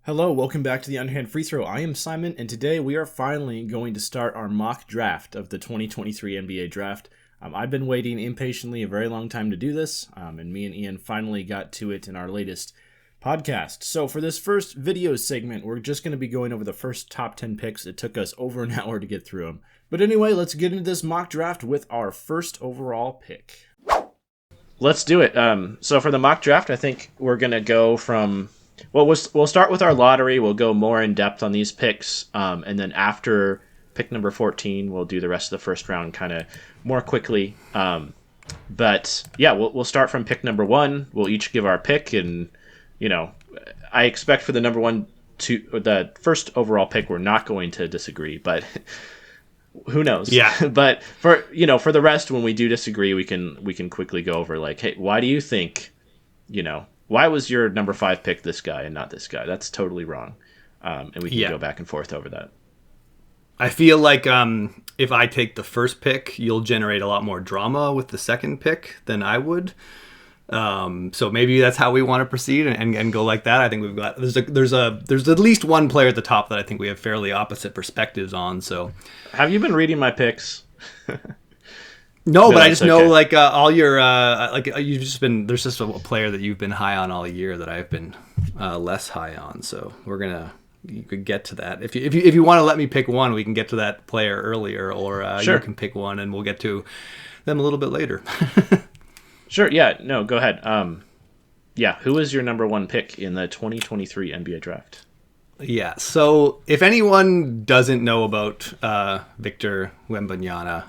Hello, welcome back to the Underhand Free Throw. I am Simon, and today we are finally going to start our mock draft of the 2023 NBA Draft. I've been waiting impatiently a very long time to do this, and me and Ian finally got to it in our latest podcast. So for this first video segment, we're just going to be going over the first top 10 picks. It took us over an hour to get through them. But anyway, let's get into this mock draft with our first overall pick. Let's do it. So for the mock draft, I think we're going to go from... Well, we'll start with our lottery. We'll go more in depth on these picks, and then after pick number 14, we'll do the rest of the first round kind of more quickly. But yeah, we'll start from pick number 1. We'll each give our pick, and I expect for the the first overall pick, we're not going to disagree, but who knows? Yeah. But for the rest, when we do disagree, we can quickly go over like, hey, why do you think, why was your number 5 pick this guy and not this guy? That's totally wrong. And we can go back and forth over that. I feel like if I take the first pick, you'll generate a lot more drama with the second pick than I would. So maybe that's how we want to proceed and go like that. I think we've got there's at least one player at the top that I think we have fairly opposite perspectives on. So have you been reading my picks? No, but I just know all your you've just been there's just a player that you've been high on all year that I've been less high on. So you could get to that if you want to let me pick one, we can get to that player earlier, or sure. You can pick one and we'll get to them a little bit later. Sure. Yeah. No. Go ahead. Who is your number 1 pick in the 2023 NBA Draft? Yeah, so if anyone doesn't know about Victor Wembanyama,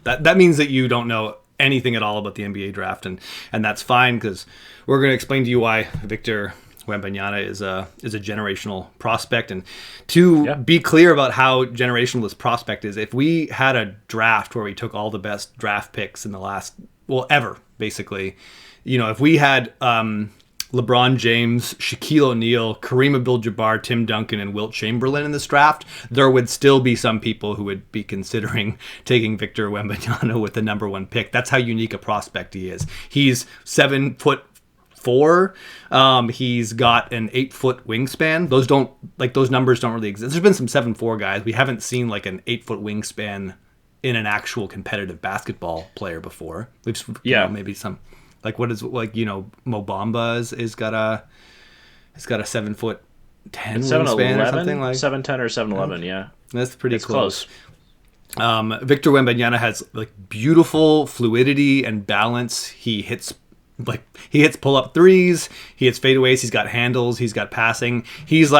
that means that you don't know anything at all about the NBA draft, and that's fine, because we're going to explain to you why Victor Wembanyama is a generational prospect. And to be clear about how generational this prospect is, if we had a draft where we took all the best draft picks in the last, ever, basically, if we had LeBron James, Shaquille O'Neal, Kareem Abdul-Jabbar, Tim Duncan, and Wilt Chamberlain in this draft, there would still be some people who would be considering taking Victor Wembanyama with the number 1 pick. That's how unique a prospect he is. He's 7'4". He's got an 8-foot wingspan. Those numbers don't really exist. There's been some 7'4" guys. We haven't seen like an 8-foot wingspan in an actual competitive basketball player before. We've maybe some. Like what is Mo Bamba is got a 7'10" wingspan or something like 7'10" or 7'11", yeah. That's pretty close. Victor Wembanyama has like beautiful fluidity and balance. He hits pull-up threes, he hits fadeaways, he's got handles, he's got passing. He's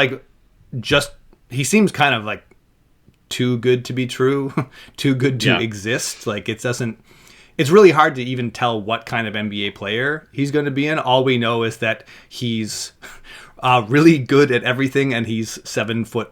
he seems kind of like too good to be true, too good to exist. Like it's really hard to even tell what kind of NBA player he's going to be in. All we know is that he's really good at everything, and he's 7'4"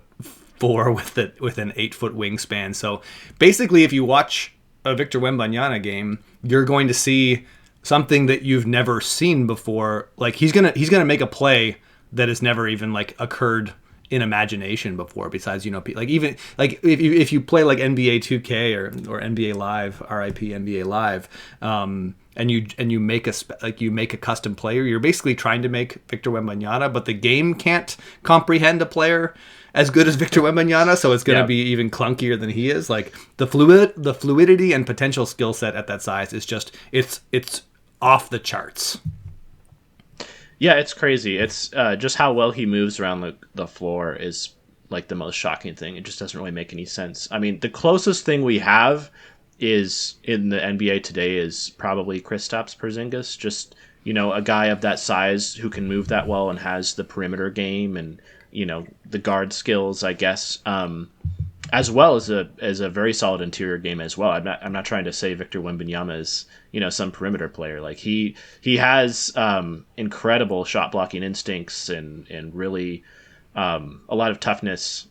with an 8-foot wingspan. So basically, if you watch a Victor Wembanyama game, you're going to see something that you've never seen before. Like he's gonna make a play that has never even occurred in imagination before, besides even if you play like NBA 2K or NBA Live, RIP NBA Live, and you make a custom player, you're basically trying to make Victor Wembanyama, but the game can't comprehend a player as good as Victor Wembanyama, so it's going to be even clunkier than he is. Like the fluidity and potential skill set at that size is just it's off the charts. Yeah, it's crazy. It's just how well he moves around the floor is like the most shocking thing. It just doesn't really make any sense. I mean, the closest thing we have is in the NBA today is probably Kristaps Porzingis. Just, a guy of that size who can move that well and has the perimeter game and, the guard skills, I guess, as well as a very solid interior game as well. I'm not trying to say Victor Wembanyama is some perimeter player. Like he has incredible shot blocking instincts and really a lot of toughness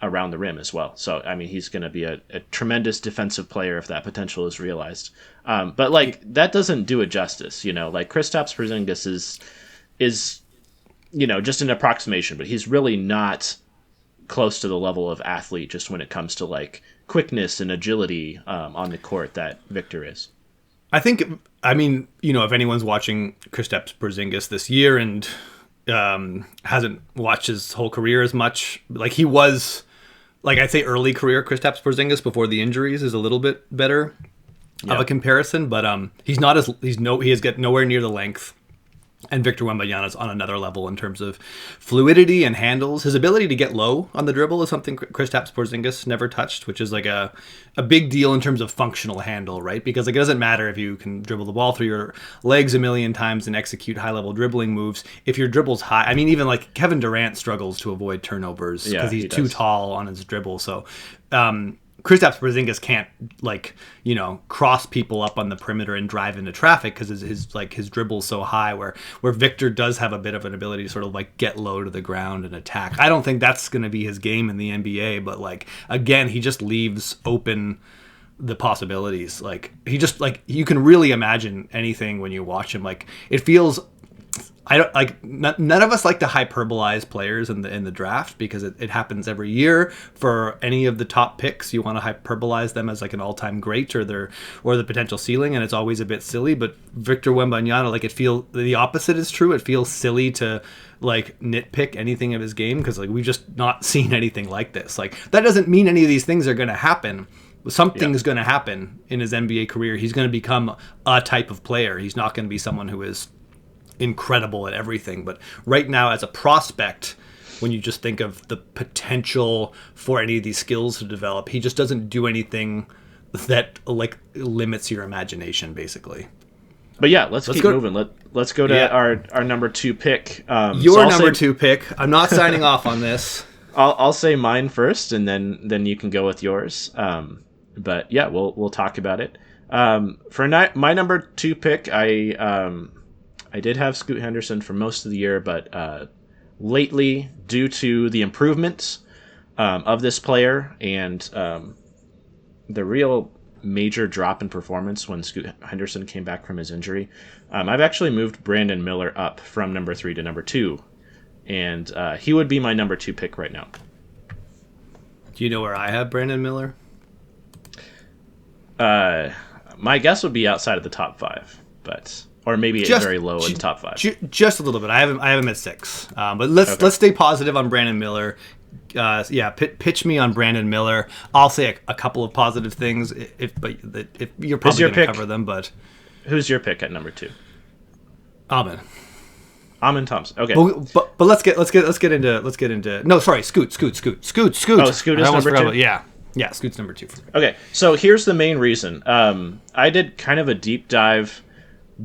around the rim as well. So I mean he's going to be a tremendous defensive player if that potential is realized. But that doesn't do it justice. Like Kristaps Porzingis is just an approximation, but he's really not close to the level of athlete just when it comes to quickness and agility on the court that Victor is. I think, if anyone's watching Kristaps Porzingis this year and hasn't watched his whole career as much. Like he was, like I'd say early career Kristaps Porzingis before the injuries is a little bit better of a comparison, but he has got nowhere near the length. And Victor Wembanyama's on another level in terms of fluidity and handles. His ability to get low on the dribble is something Kristaps Porzingis never touched, which is like a big deal in terms of functional handle, right? Because like, it doesn't matter if you can dribble the ball through your legs a million times and execute high-level dribbling moves. If your dribble's high, I mean, even like Kevin Durant struggles to avoid turnovers because he's too tall on his dribble. So Kristaps Porzingis can't cross people up on the perimeter and drive into traffic because his dribble's so high. Where Victor does have a bit of an ability to sort of like get low to the ground and attack. I don't think that's going to be his game in the NBA, but like again, he just leaves open the possibilities. Like he just like you can really imagine anything when you watch him. Like it feels. I don't like. None of us like to hyperbolize players in the draft because it happens every year. For any of the top picks, you want to hyperbolize them as like an all-time great or the potential ceiling, and it's always a bit silly. But Victor Wembanyama, like the opposite is true. It feels silly to like nitpick anything of his game because like we've just not seen anything like this. Like that doesn't mean any of these things are going to happen. Something's going to happen in his NBA career. He's going to become a type of player. He's not going to be someone who is incredible at everything, but right now as a prospect, when you just think of the potential for any of these skills to develop, he just doesn't do anything that like limits your imagination basically. But yeah, let's keep moving. Let's go to our number 2 pick. Your number 2 pick. I'm not signing off on this. I'll say mine first, and then you can go with yours. But yeah, we'll talk about it. For my number 2 pick, I did have Scoot Henderson for most of the year, but lately, due to the improvements of this player and the real major drop in performance when Scoot Henderson came back from his injury, I've actually moved Brandon Miller up from number 3 to number 2, and he would be my number 2 pick right now. Do you know where I have Brandon Miller? My guess would be outside of the top 5, but... Or maybe just very low in the top 5. Just a little bit. I have him at 6. But let's stay positive on Brandon Miller. Pitch me on Brandon Miller. I'll say a couple of positive things if you're probably going to cover them. But who's your pick at number 2? Amin Thompson. Okay. But let's get into. No, sorry, Scoot. Oh, Scoot is number 2. Yeah, Scoot's number 2. Okay, so here's the main reason. I did kind of a deep dive.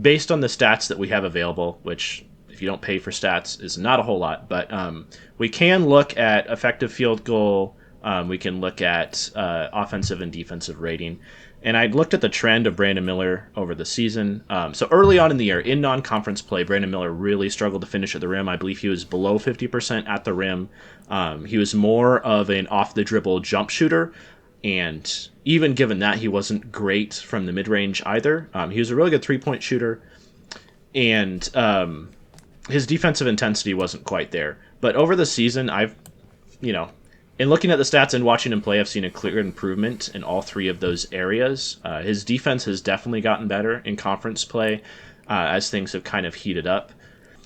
Based on the stats that we have available, which if you don't pay for stats is not a whole lot, but we can look at effective field goal, we can look at offensive and defensive rating, and I looked at the trend of Brandon Miller over the season. So early on in the year, in non-conference play, Brandon Miller really struggled to finish at the rim. I believe he was below 50% at the rim. He was more of an off-the-dribble jump shooter, and even given that, he wasn't great from the mid-range either. He was a really good three-point shooter, and his defensive intensity wasn't quite there. But over the season, in looking at the stats and watching him play, I've seen a clear improvement in all 3 of those areas. His defense has definitely gotten better in conference play as things have kind of heated up.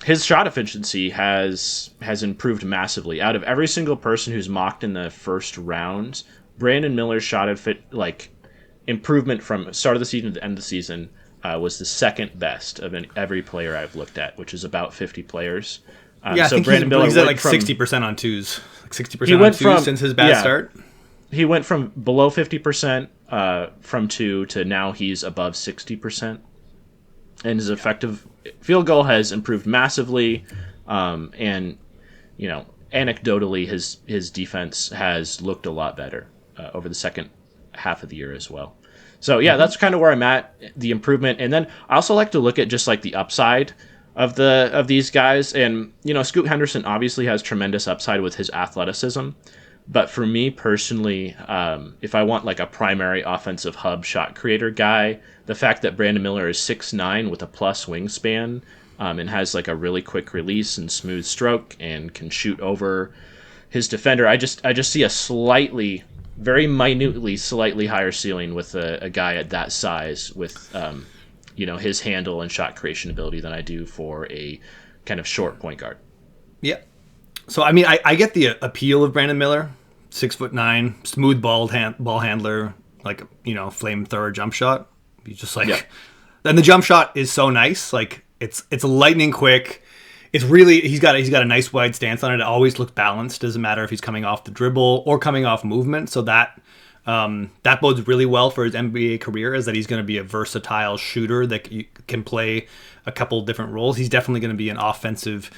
His shot efficiency has improved massively. Out of every single person who's mocked in the first round, Brandon Miller's shot improvement from start of the season to the end of the season was the second best of every player I've looked at, which is about 50 players. I think Brandon Miller he's at like 60% on twos, like 60% on twos since his bad start. He went from below 50% from 2 to now he's above 60%, and his effective field goal has improved massively. And anecdotally, his defense has looked a lot better over the second half of the year as well. So that's kind of where I'm at, the improvement. And then I also like to look at just like the upside of these guys. And Scoot Henderson obviously has tremendous upside with his athleticism, but for me personally, if I want like a primary offensive hub shot creator guy, the fact that Brandon Miller is 6'9" with a plus wingspan and has like a really quick release and smooth stroke and can shoot over his defender, I just see a very minutely slightly higher ceiling with a guy at that size with his handle and shot creation ability than I do for a kind of short point guard. Yeah. So I mean, I get the appeal of Brandon Miller, 6'9", smooth ball handler, like flamethrower jump shot. You just Yeah. like, and the jump shot is so nice. Like it's lightning quick. It's really he's got a nice wide stance on it. It always looks balanced. Doesn't matter if he's coming off the dribble or coming off movement. So that bodes really well for his NBA career, is that he's going to be a versatile shooter that can play a couple different roles. He's definitely going to be an offensive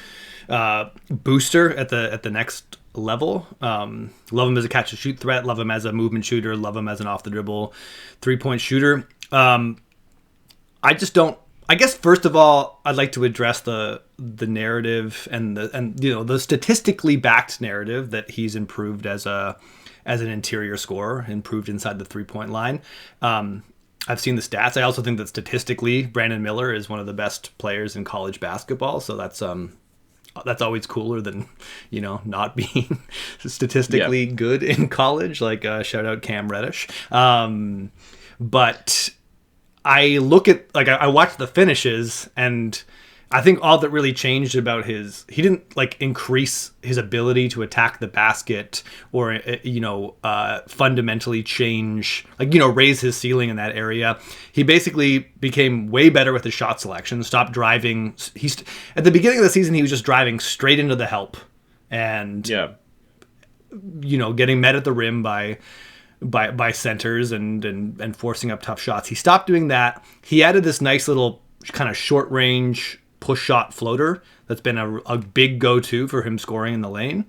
booster at the next level. Love him as a catch and shoot threat. Love him as a movement shooter. Love him as an off the dribble 3-point shooter. I just don't. I guess first of all, I'd like to address the narrative and the statistically backed narrative that he's improved as an interior scorer, improved inside the 3-point line. I've seen the stats. I also think that statistically, Brandon Miller is one of the best players in college basketball. So that's always cooler than not being statistically good in college. Like shout out Cam Reddish. But I look at I watch the finishes, and I think all that really changed about he didn't increase his ability to attack the basket or fundamentally change raise his ceiling in that area. He basically became way better with his shot selection. Stopped driving. At the beginning of the season he was just driving straight into the help and getting met at the rim by centers and forcing up tough shots. He stopped doing that. He added this nice little kind of short range push shot floater that's been a big go-to for him scoring in the lane.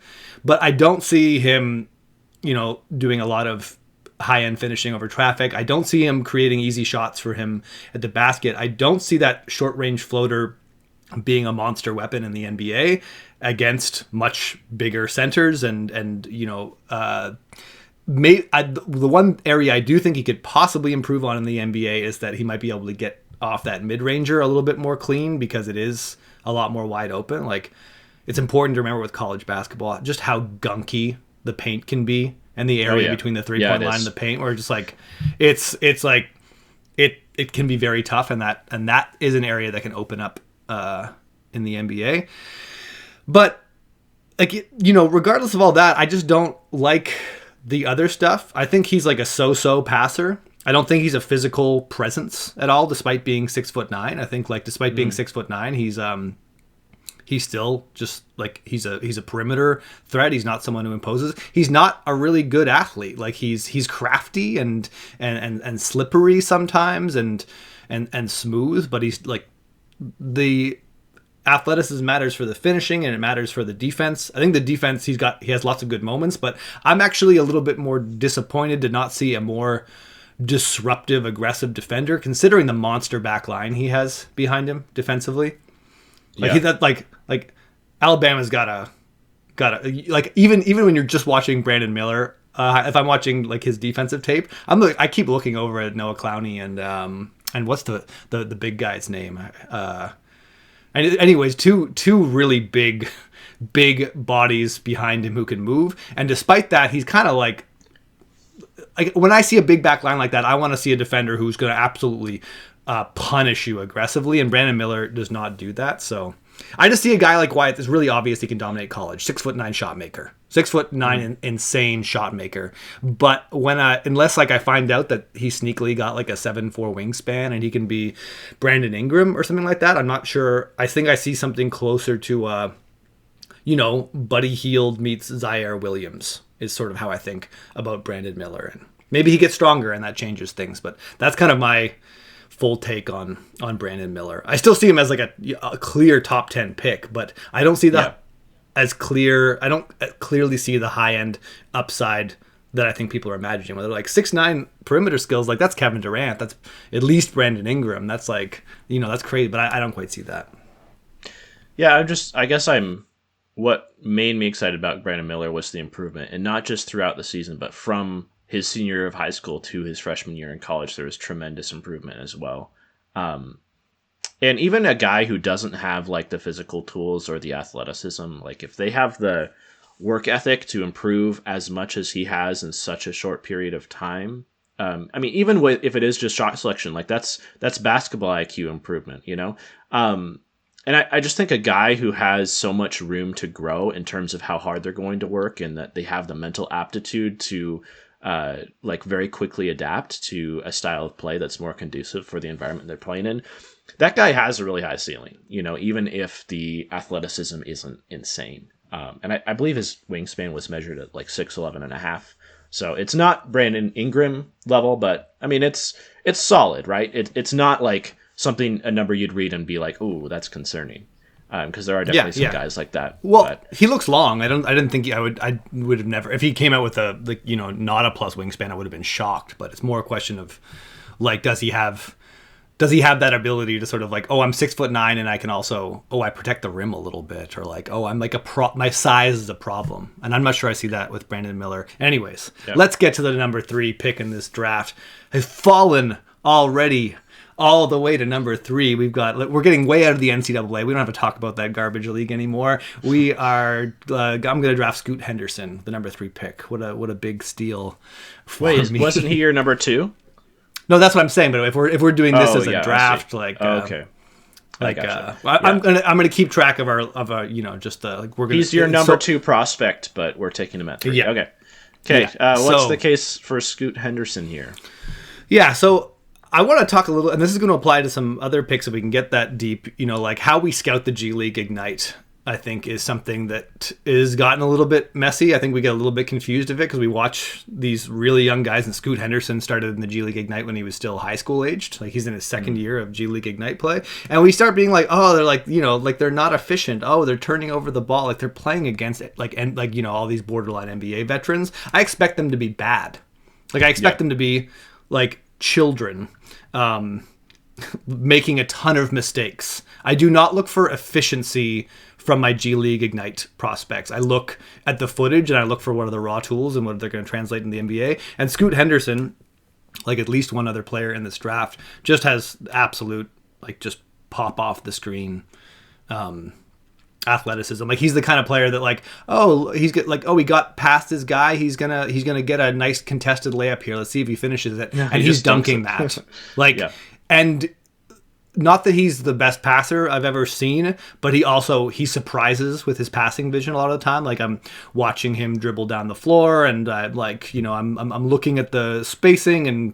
But I don't see him, doing a lot of high-end finishing over traffic. I don't see him creating easy shots for him at the basket. I don't see that short range floater being a monster weapon in the NBA against much bigger centers the one area I do think he could possibly improve on in the NBA is that he might be able to get off that mid-ranger a little bit more clean, because it is a lot more wide open. Like, it's important to remember with college basketball just how gunky the paint can be, and the area between the 3-point line and the paint, where just it can be very tough, and that is an area that can open up in the NBA. But regardless of all that, I just don't like the other stuff. I think he's like a so-so passer. I don't think he's a physical presence at all, despite being 6'9". I think despite being 6'9", he's still just he's a perimeter threat. He's not someone who imposes. He's not a really good athlete. He's crafty and slippery sometimes and smooth, but he's the athleticism matters for the finishing, and it matters for the defense. I think the defense he has lots of good moments, but I'm actually a little bit more disappointed to not see a more disruptive, aggressive defender, considering the monster back line he has behind him defensively. Alabama's got even when you're just watching Brandon Miller, if I'm watching his defensive tape, I keep looking over at Noah Clowney and what's the big guy's name? Anyways, two really big bodies behind him who can move. And despite that, he's kind of when I see a big back line like that, I want to see a defender who's going to absolutely punish you aggressively. And Brandon Miller does not do that. So I just see a guy like Wyatt that's really obvious he can dominate college. 6'9" shot maker. 6'9" insane shot maker. But unless I find out that he sneakily got a 7'4" wingspan and he can be Brandon Ingram or something like that, I'm not sure. I think I see something closer to Buddy Hield meets Zaire Williams is sort of how I think about Brandon Miller. And maybe he gets stronger and that changes things, but that's kind of my full take on Brandon Miller. I still see him as a clear top 10 pick, but I don't see that as clear. I don't clearly see the high end upside that I think people are imagining. Where they're 6'9" perimeter skills, that's Kevin Durant. That's at least Brandon Ingram. That's that's crazy, but I don't quite see that. Yeah, what made me excited about Brandon Miller was the improvement, and not just throughout the season, but from his senior year of high school to his freshman year in college, there was tremendous improvement as well. And even a guy who doesn't have the physical tools or the athleticism, if they have the work ethic to improve as much as he has in such a short period of time, even if it is just shot selection, that's basketball IQ improvement, And I just think a guy who has so much room to grow in terms of how hard they're going to work and that they have the mental aptitude to like very quickly adapt to a style of play that's more conducive for the environment they're playing in. That guy has a really high ceiling, even if the athleticism isn't insane. And I believe his wingspan was measured at like 6'11" and a half. So it's not Brandon Ingram level, but I mean, it's solid, right? It's not like a number you'd read and be like, "Ooh, that's concerning," because there are definitely some guys like that. Well, but he looks long. I didn't think I would have never, if he came out with not a plus wingspan, I would have been shocked. But it's more a question of like, does he have that ability to sort of like, oh, I'm 6'9" and I can also, I protect the rim a little bit, or like, oh, I'm like my size is a problem. And I'm not sure I see that with Brandon Miller. Anyways, Let's get to the number 3 pick in this draft. Has fallen already all the way to number 3. We're getting way out of the NCAA. We don't have to talk about that garbage league anymore. We are. I'm going to draft Scoot Henderson, the number 3 pick. What a big steal. Wait, wasn't he your number 2? No, that's what I'm saying. But if we're doing this as a draft, like okay, gotcha. I'm gonna keep track of our just like we're gonna. He's your number 2 prospect, but we're taking him at 3. Yeah. Okay. What's the case for Scoot Henderson here? Yeah. So I want to talk a little, and this is going to apply to some other picks if we can get that deep. Like how we scout the G League Ignite, I think is something that is gotten a little bit messy. I think we get a little bit confused of it because we watch these really young guys, and Scoot Henderson started in the G League Ignite when he was still high school aged. Like he's in his second year of G League Ignite play. And we start being like, oh, they're like, like they're not efficient. Oh, they're turning over the ball. Like they're playing against it. All these borderline NBA veterans. I expect them to be bad. Like I expect them to be like children, making a ton of mistakes. I do not look for efficiency from my G League Ignite prospects. I look at the footage and I look for what are the raw tools and what they're going to translate in the NBA. And Scoot Henderson, like at least one other player in this draft, just has absolute, like just pop off the screen athleticism. Like he's the kind of player that like, he got past his guy. He's gonna get a nice contested layup here. Let's see if he finishes it. And he's dunking that. And not that he's the best passer I've ever seen, but he surprises with his passing vision a lot of the time. Like I'm watching him dribble down the floor, and I'm looking at the spacing and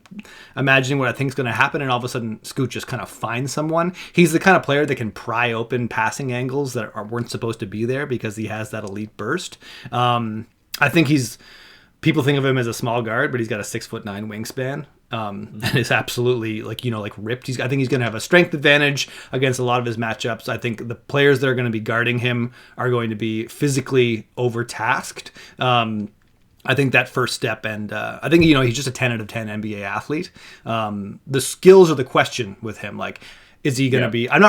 imagining what I think is going to happen, and all of a sudden Scoot just kind of finds someone. He's the kind of player that can pry open passing angles that weren't supposed to be there because he has that elite burst. I think people think of him as a small guard, but he's got a 6'9" wingspan. And is absolutely like ripped. I think he's going to have a strength advantage against a lot of his matchups. I think the players that are going to be guarding him are going to be physically overtasked. I think that first step, and I think he's just a 10 out of 10 NBA athlete. The skills are the question with him. Like, is he going to be? I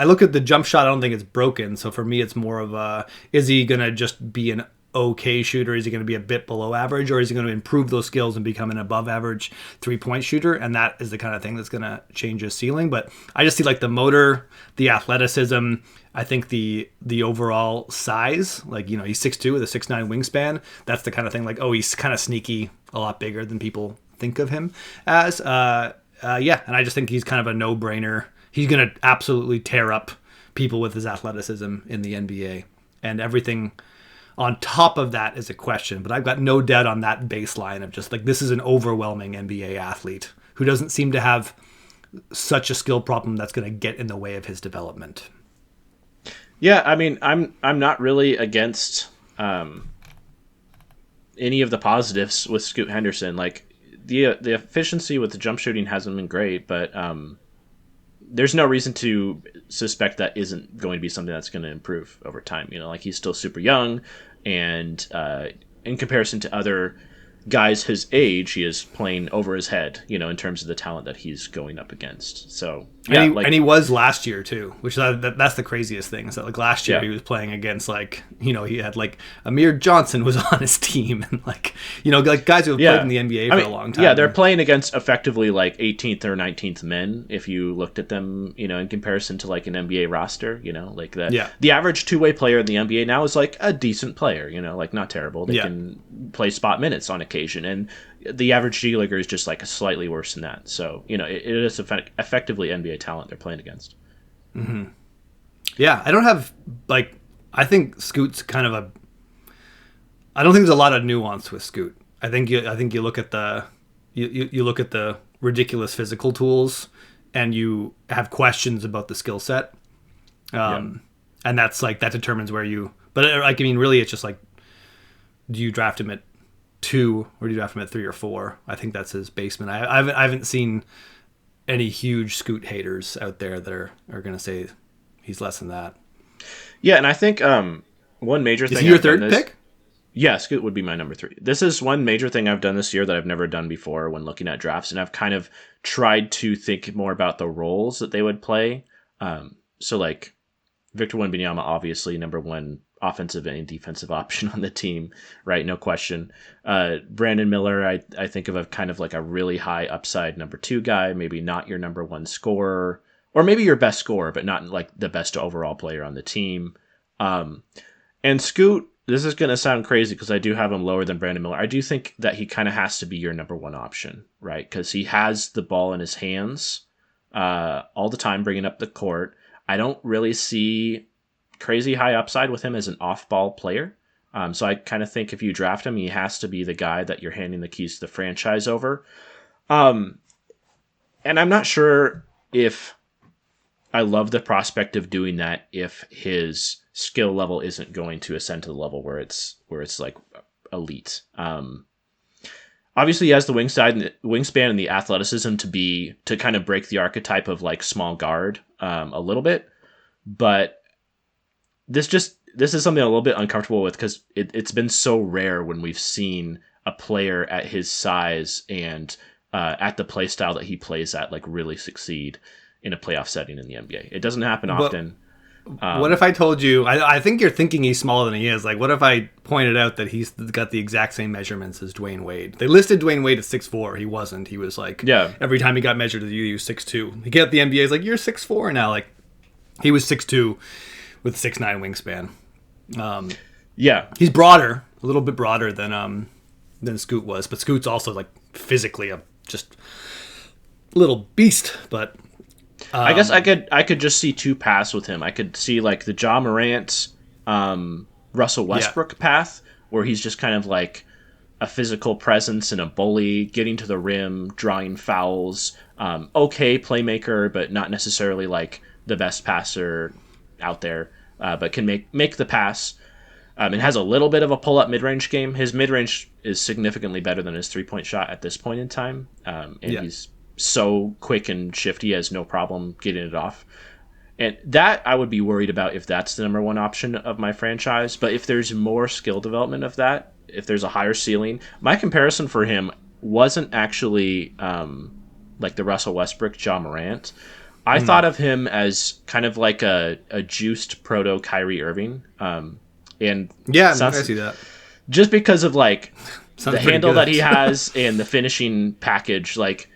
look at the jump shot. I don't think it's broken. So for me, it's more of is he going to just be an okay shooter? Is he going to be a bit below average, or is he going to improve those skills and become an above average 3-point shooter? And that is the kind of thing that's going to change his ceiling. But I just see like the motor, the athleticism. I think the overall size, like, he's 6'2" with a 6'9" wingspan. That's the kind of thing like, oh, he's kind of sneaky, a lot bigger than people think of him as. And I just think he's kind of a no-brainer. He's going to absolutely tear up people with his athleticism in the NBA. And everything on top of that is a question, but I've got no doubt on that baseline of just like, this is an overwhelming NBA athlete who doesn't seem to have such a skill problem that's going to get in the way of his development. Yeah, I mean, I'm not really against any of the positives with Scoot Henderson. Like the efficiency with the jump shooting hasn't been great, but there's no reason to suspect that isn't going to be something that's going to improve over time. Like he's still super young, and in comparison to other guys his age, he is playing over his head, in terms of the talent that he's going up against. So yeah, and he was last year too, which that's the craziest thing. Is that like last year he was playing against like he had like Amir Johnson was on his team, and like like guys who have played in the NBA for a long time. Yeah, they're playing against effectively like 18th or 19th men if you looked at them, in comparison to like an NBA roster. Like the average two-way player in the NBA now is like a decent player. Like not terrible. They can play spot minutes on occasion, and the average G Leaguer is just like slightly worse than that. So it is effectively NBA talent they're playing against. Mm-hmm. Yeah, I don't have like. I think Scoot's kind of a. I don't think there's a lot of nuance with Scoot. I think you look at the you look at the ridiculous physical tools, and you have questions about the skill set. Yeah. And that's like that determines where you. But like I mean, really, it's just like, do you draft him at 2 or do you draft him at 3 or 4? I think that's his basement. I haven't seen any huge Scoot haters out there that are going to say he's less than that. Yeah, and I think one major Is thing he your I've done third this. pick? Yeah, Scoot would be my number 3. This is one major thing I've done this year that I've never done before when looking at drafts, and I've kind of tried to think more about the roles that they would play. So like Victor Wembanyama, obviously number 1 offensive and defensive option on the team, right? No question. Brandon Miller, I think of a kind of like a really high upside number 2 guy, maybe not your number 1 scorer, or maybe your best scorer, but not like the best overall player on the team. And Scoot, this is going to sound crazy because I do have him lower than Brandon Miller. I do think that he kind of has to be your number 1 option, right? Because he has the ball in his hands all the time, bringing up the court. I don't really see crazy high upside with him as an off-ball player. So I kind of think if you draft him, he has to be the guy that you're handing the keys to the franchise over. And I'm not sure if I love the prospect of doing that if his skill level isn't going to ascend to the level where it's like elite. Obviously, he has the wingspan and the athleticism to kind of break the archetype of like small guard a little bit, but this is something I'm a little bit uncomfortable with because it's been so rare when we've seen a player at his size and at the play style that he plays at like really succeed in a playoff setting in the NBA. It doesn't happen often. What if I told you? I think you're thinking he's smaller than he is. Like, what if I pointed out that he's got the exact same measurements as Dwayne Wade? They listed Dwayne Wade at 6'4". He wasn't. He was like, Yeah. Every time he got measured as he was 6'2". He get the NBA, he's like, you're 6'4" now. Like, he was 6'2" with 6'9" wingspan. Yeah. He's broader, a little bit broader than Scoot was, but Scoot's also like physically a just little beast. But I guess I could just see 2 paths with him. I could see like the Ja Morant, Russell Westbrook path, where he's just kind of like a physical presence and a bully, getting to the rim, drawing fouls, okay playmaker, but not necessarily like the best passer out there, but can make the pass. It has a little bit of a pull-up mid-range game. His mid-range is significantly better than his three-point shot at this point in time, he's so quick and shifty, has no problem getting it off. And that I would be worried about if that's the number 1 option of my franchise. But if there's more skill development of that, if there's a higher ceiling, my comparison for him wasn't actually like the Russell Westbrook, Ja Morant. I thought of him as kind of like a juiced proto Kyrie Irving. And yeah, I see that. Just because of like the handle good. that he has and the finishing package, like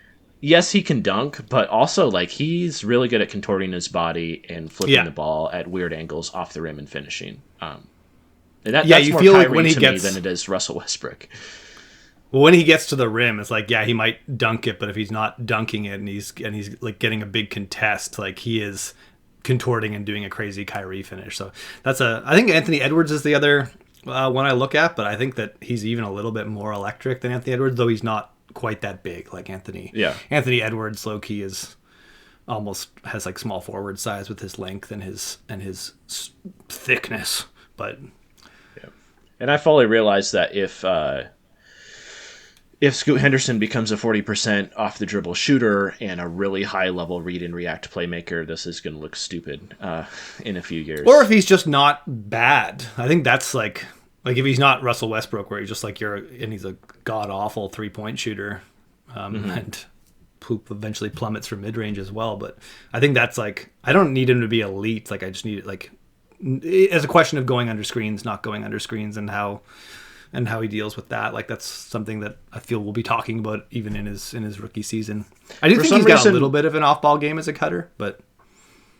yes, he can dunk, but also like he's really good at contorting his body and flipping the ball at weird angles off the rim and finishing. And that's you more feel Kyrie like when he to gets me than it is Russell Westbrook. Well, when he gets to the rim, it's like, yeah, he might dunk it, but if he's not dunking it and he's like getting a big contest, like he is contorting and doing a crazy Kyrie finish. So I think Anthony Edwards is the other one I look at, but I think that he's even a little bit more electric than Anthony Edwards, though he's not quite that big like Anthony. Yeah. Anthony Edwards, low key, is almost has like small forward size with his length and his thickness. But yeah. And I fully realize that if Scoot Henderson becomes a 40% off the dribble shooter and a really high level read and react playmaker, this is going to look stupid in a few years. Or if he's just not bad. I think that's like if he's not Russell Westbrook, where he's just like and he's a god awful 3-point shooter, and poop eventually plummets from mid range as well. But I think that's like, I don't need him to be elite. Like I just need it like as a question of going under screens, not going under screens, and how he deals with that. Like that's something that I feel we'll be talking about even in his rookie season. I do think he's got a little bit of an off ball game as a cutter, but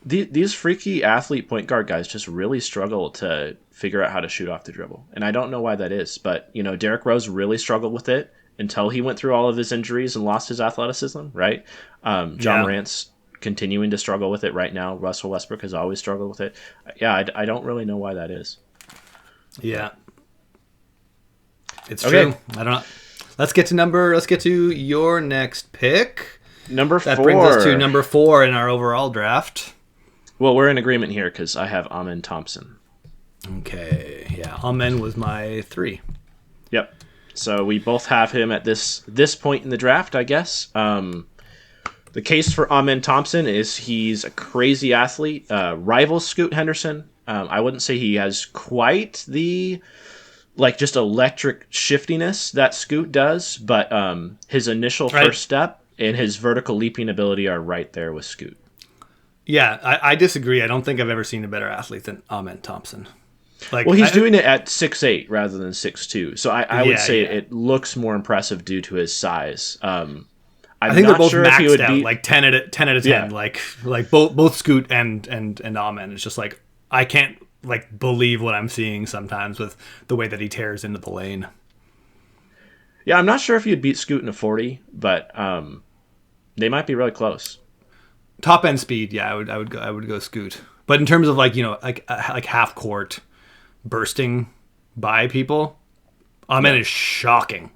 these freaky athlete point guard guys just really struggle to figure out how to shoot off the dribble. And I don't know why that is, but Derrick Rose really struggled with it until he went through all of his injuries and lost his athleticism, right? John Morant's continuing to struggle with it right now. Russell Westbrook has always struggled with it. Yeah, I don't really know why that is. Yeah. It's Okay. true. I don't know. Let's get to your next pick. Number 4. That brings us to number 4 in our overall draft. Well, we're in agreement here because I have Amen Thompson. Okay. Yeah. Amen was my 3. Yep. So we both have him at this point in the draft, I guess. The case for Amen Thompson is he's a crazy athlete, rivals Scoot Henderson. I wouldn't say he has quite the just electric shiftiness that Scoot does, but his initial first step and his vertical leaping ability are right there with Scoot. Yeah, I disagree. I don't think I've ever seen a better athlete than Amen Thompson. Well, he's doing it at 6'8" rather than 6'2", so I would say it looks more impressive due to his size. I think they're both sure maxed out, 10 out of 10. Yeah. Like both Scoot and Amen. It's just like I can't believe what I'm seeing sometimes with the way that he tears into the lane. Yeah, I'm not sure if you'd beat Scoot in a 40, but they might be really close. Top end speed, yeah, I would go Scoot. But in terms of like half court bursting by people, Amen is shocking.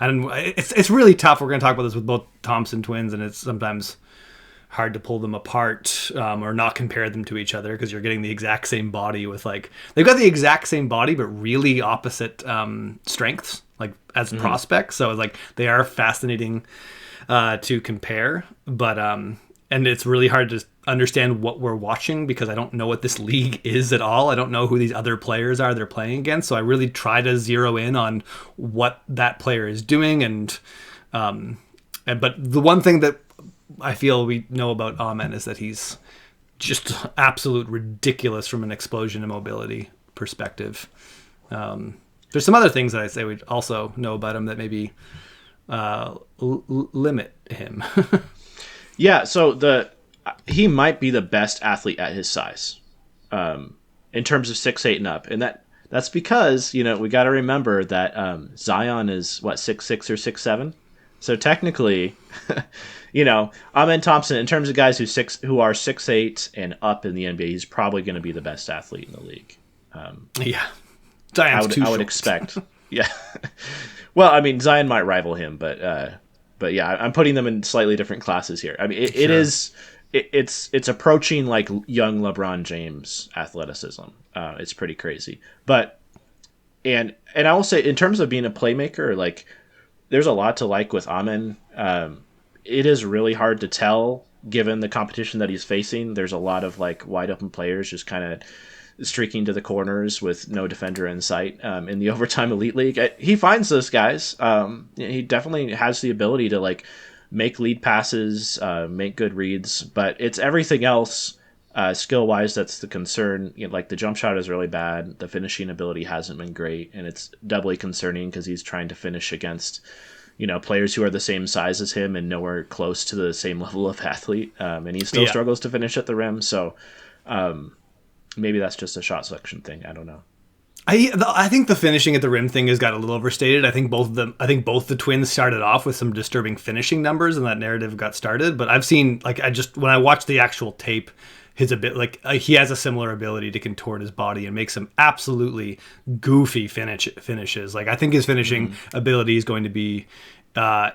It's really tough. We're going to talk about this with both Thompson twins, and it's sometimes hard to pull them apart or not compare them to each other because you're getting the exact same body with they've got the exact same body but really opposite strengths as prospects. So they are fascinating to compare, but and it's really hard to understand what we're watching because I don't know what this league is at all. I don't know who these other players are they're playing against. So I really try to zero in on what that player is doing. But the one thing that I feel we know about Amen is that he's just absolute ridiculous from an explosion and mobility perspective. There's some other things that I say we also know about him that maybe limit him. Yeah, so he might be the best athlete at his size, in terms of 6'8" and up, and that's because we got to remember that Zion is 6'6" or 6'7", so technically, Amen Thompson, in terms of guys who are 6'8" and up in the NBA, he's probably going to be the best athlete in the league. Yeah, Zion's I would expect. Yeah, well, I mean Zion might rival him, but yeah, I'm putting them in slightly different classes here. I mean, it's approaching young LeBron James athleticism. It's pretty crazy. But and I will say in terms of being a playmaker, there's a lot to like with Amen. It is really hard to tell given the competition that he's facing. There's a lot of wide open players just kind of streaking to the corners with no defender in sight in the Overtime Elite League. He finds those guys. He definitely has the ability to make lead passes, make good reads, but it's everything else skill wise that's the concern. The jump shot is really bad. The finishing ability hasn't been great, and it's doubly concerning because he's trying to finish against players who are the same size as him and nowhere close to the same level of athlete, and he still struggles to finish at the rim. So maybe that's just a shot selection thing. I don't know. I think the finishing at the rim thing has got a little overstated. I think both the twins started off with some disturbing finishing numbers, and that narrative got started. But I've seen when I watched the actual tape, his he has a similar ability to contort his body and make some absolutely goofy finishes. I think his finishing ability is going to be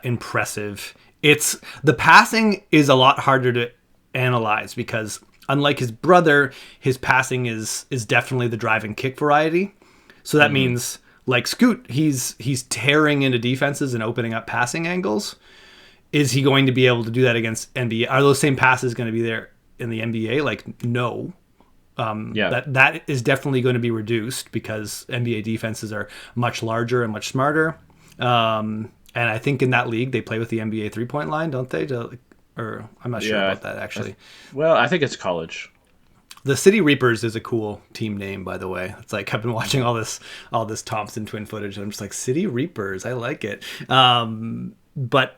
impressive. The passing is a lot harder to analyze because unlike his brother, his passing is definitely the drive and kick variety. So that means Scoot, he's tearing into defenses and opening up passing angles. Is he going to be able to do that against NBA? Are those same passes going to be there in the NBA? No. That is definitely going to be reduced because NBA defenses are much larger and much smarter. And I think in that league they play with the NBA 3-point line, don't they? Or I'm not sure about that actually. I think it's college. The City Reapers is a cool team name, by the way. It's I've been watching all this Thompson twin footage, and I'm just City Reapers. I like it. But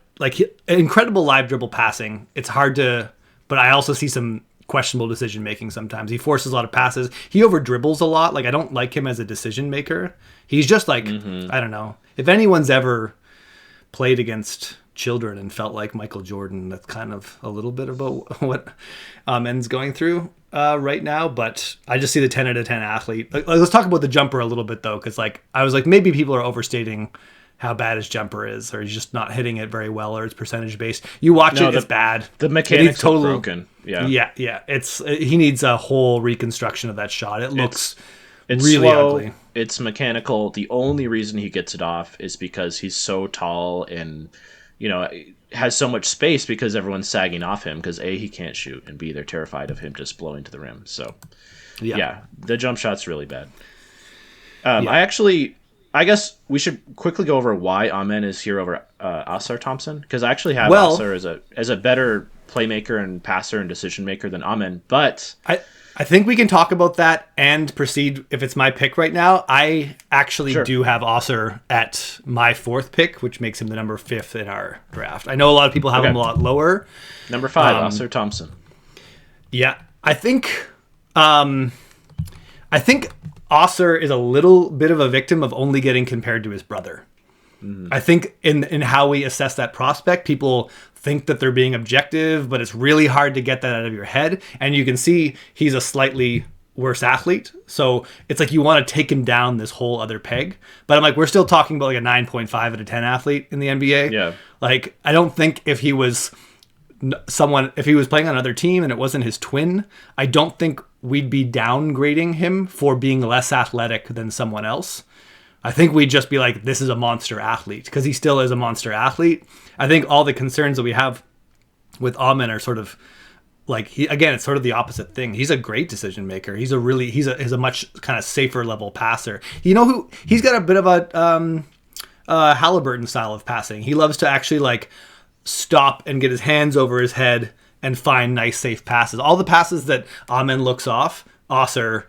incredible live dribble passing. It's hard to, but I also see some questionable decision making sometimes. He forces a lot of passes. He over dribbles a lot. I don't like him as a decision maker. He's just I don't know. If anyone's ever played against children and felt like Michael Jordan. That's kind of a little bit about what Amen's going through right now. But I just see the 10 out of 10 athlete. Let's talk about the jumper a little bit, though, because like I was like, maybe people are overstating how bad his jumper is, or he's just not hitting it very well, or it's percentage based. You watch it's bad. The mechanics are broken. Yeah. He needs a whole reconstruction of that shot. It looks it's really slow, ugly. It's mechanical. The only reason he gets it off is because he's so tall and, has so much space because everyone's sagging off him because A, he can't shoot, and B, they're terrified of him just blowing to the rim. So, yeah the jump shot's really bad. I guess we should quickly go over why Amen is here over Ausar Thompson, because I actually have Ausar as a better playmaker and passer and decision maker than Amen, but I think we can talk about that and proceed if it's my pick right now. I actually do have Ausar at my 4th pick, which makes him the number 5th in our draft. I know a lot of people have him a lot lower. Number 5, Ausar Thompson. Yeah, I think Ausar is a little bit of a victim of only getting compared to his brother. I think in how we assess that prospect, people think that they're being objective, but it's really hard to get that out of your head. And you can see he's a slightly worse athlete. So it's like you want to take him down this whole other peg. But I'm like, we're still talking about like a 9.5 out of 10 athlete in the NBA. Yeah. Like, I don't think if he was playing on another team and it wasn't his twin, I don't think we'd be downgrading him for being less athletic than someone else. I think we'd just be like, this is a monster athlete, because he still is a monster athlete. I think all the concerns that we have with Amen are sort of like, it's sort of the opposite thing. He's a great decision maker. He's a much kind of safer level passer. He's got a bit of a Halliburton style of passing. He loves to actually like stop and get his hands over his head and find nice, safe passes. All the passes that Amen looks off, Ausar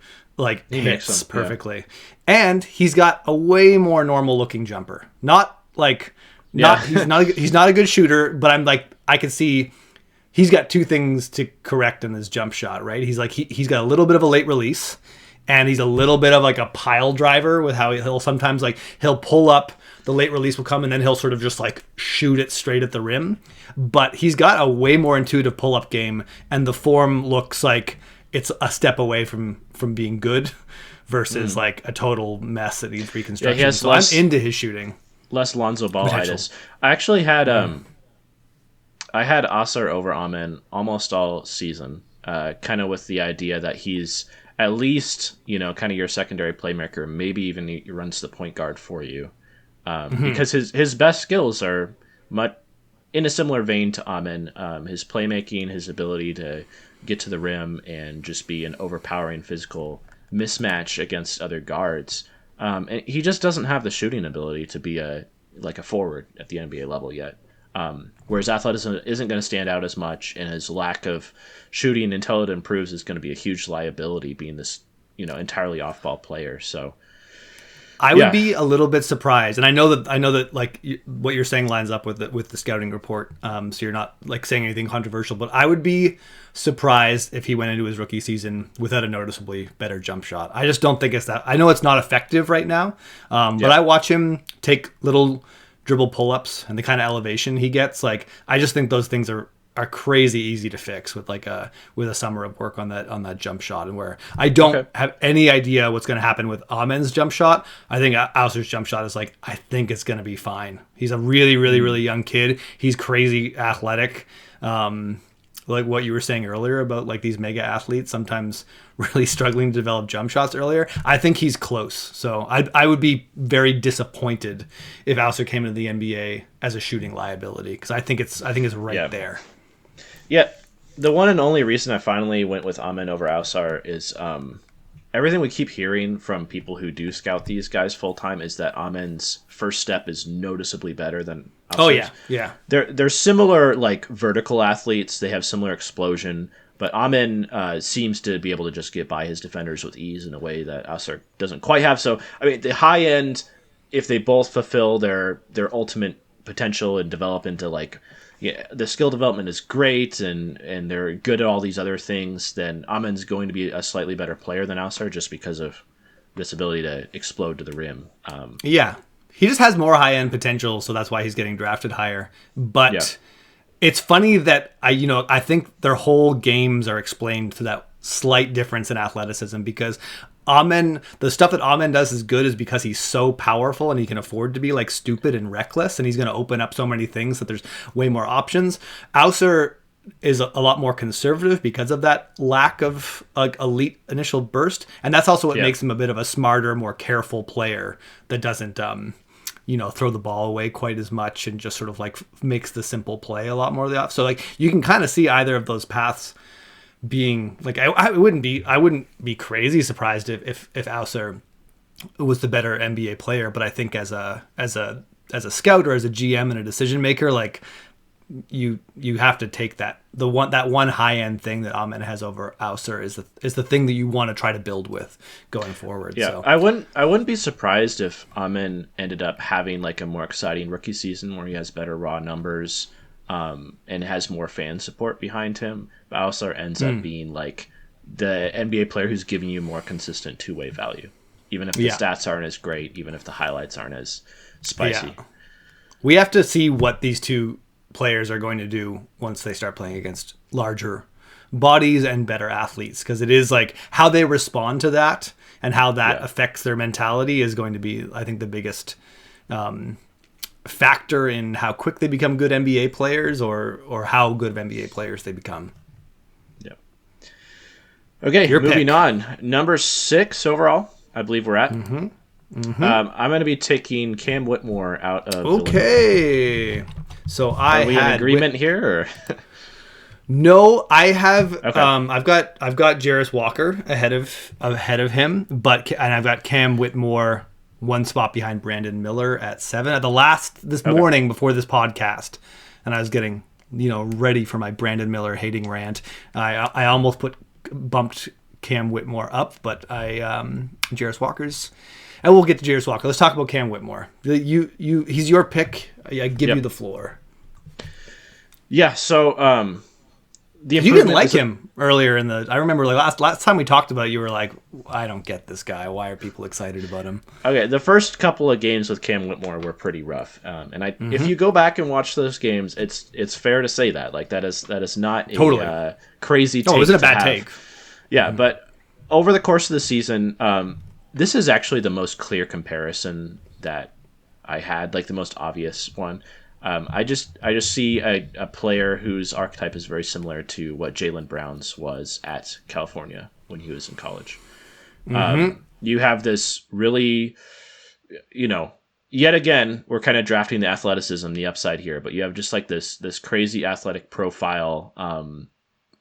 hits perfectly. Yeah. And he's got a way more normal looking jumper. He's not a good shooter, but I'm like, I can see he's got two things to correct in his jump shot, right? He's like, he's got a little bit of a late release, and he's a little bit of like a pile driver with how he'll sometimes like, he'll pull up, the late release will come, and then he'll sort of just like shoot it straight at the rim. But he's got a way more intuitive pull up game, and the form looks like it's a step away from being good versus like a total mess that needs reconstruction. Yeah, so I'm into his shooting. Less Lonzo Ball-itis. I actually had I had Ausar over Amen almost all season, kind of with the idea that he's at least, kind of your secondary playmaker, maybe even he runs the point guard for you. Because his best skills are much in a similar vein to Amen. His playmaking, his ability to get to the rim and just be an overpowering physical mismatch against other guards. And he just doesn't have the shooting ability to be a forward at the NBA level yet. Whereas athleticism isn't going to stand out as much, and his lack of shooting until it improves is going to be a huge liability being this, entirely off-ball player. So I would be a little bit surprised, and I know that like what you're saying lines up with the scouting report. So you're not like saying anything controversial, but I would be surprised if he went into his rookie season without a noticeably better jump shot. I just don't think it's that. I know it's not effective right now, but I watch him take little dribble pull-ups and the kind of elevation he gets. Like, I just think those things are crazy easy to fix with a summer of work on that jump shot. And where I don't have any idea what's going to happen with Amen's jump shot, I think Ausar's jump shot is like, I think it's going to be fine. He's a really, really, really young kid. He's crazy athletic. Like what you were saying earlier about like these mega athletes sometimes really struggling to develop jump shots earlier. I think he's close. So I would be very disappointed if Ausar came into the NBA as a shooting liability, because I think it's right there. Yeah, the one and only reason I finally went with Amen over Ausar is everything we keep hearing from people who do scout these guys full time is that Amen's first step is noticeably better than Ausar's. Oh yeah. They're similar, like vertical athletes. They have similar explosion, but Amen seems to be able to just get by his defenders with ease in a way that Ausar doesn't quite have. So I mean, the high end, if they both fulfill their ultimate potential and develop into the skill development is great and they're good at all these other things, then Amen's going to be a slightly better player than Ausar just because of this ability to explode to the rim. He just has more high end potential, so that's why he's getting drafted higher. But Yeah. it's funny that I think their whole games are explained to that slight difference in athleticism, because the stuff that Amen does is good is because he's so powerful and he can afford to be like stupid and reckless, and he's going to open up so many things that there's way more options. Auser is a lot more conservative because of that lack of like elite initial burst, and that's also what Yeah. makes him a bit of a smarter, more careful player that doesn't throw the ball away quite as much and just sort of like makes the simple play a lot more of the off. So like you can kind of see either of those paths being like, I wouldn't be crazy surprised if Auser was the better NBA player, but I think as a scout or as a GM and a decision maker, like you have to take that one high end thing that Amen has over Auser is the thing that you want to try to build with going forward. Yeah, So. I wouldn't be surprised if Amen ended up having like a more exciting rookie season where he has better raw numbers, and has more fan support behind him. But Auser ends up being like the NBA player who's giving you more consistent two-way value, even if the stats aren't as great, even if the highlights aren't as spicy. Yeah. We have to see what these two players are going to do once they start playing against larger bodies and better athletes, because it is like how they respond to that and how that affects their mentality is going to be, I think, the biggest factor in how quick they become good NBA players or how good of NBA players they become. Yeah. Okay, Your moving pick. on. Number 6 overall, I believe we're at. I'm going to be taking Cam Whitmore out of Villanova. Okay. So Are we in agreement here? Or? No, I have. Okay. I've got Jarris Walker ahead of him, and I've got Cam Whitmore one spot behind Brandon Miller at 7. At the last this morning before this podcast, and I was getting ready for my Brandon Miller hating rant. I almost bumped Cam Whitmore up, but Jarris Walker's. And we'll get to Jarris Walker. Let's talk about Cam Whitmore. He's your pick. I give you the floor. Yeah. So you didn't like him earlier in the. I remember like last time we talked about it, you were like, I don't get this guy. Why are people excited about him? Okay, the first couple of games with Cam Whitmore were pretty rough, and if you go back and watch those games, it's fair to say that like that is not a crazy take. Oh, it wasn't a bad have. take. Yeah, but over the course of the season, this is actually the most clear comparison that I had, like the most obvious one. I just see a player whose archetype is very similar to what Jaylen Brown's was at California when he was in college. You have this really, yet again, we're kind of drafting the athleticism, the upside here, but you have just like this crazy athletic profile,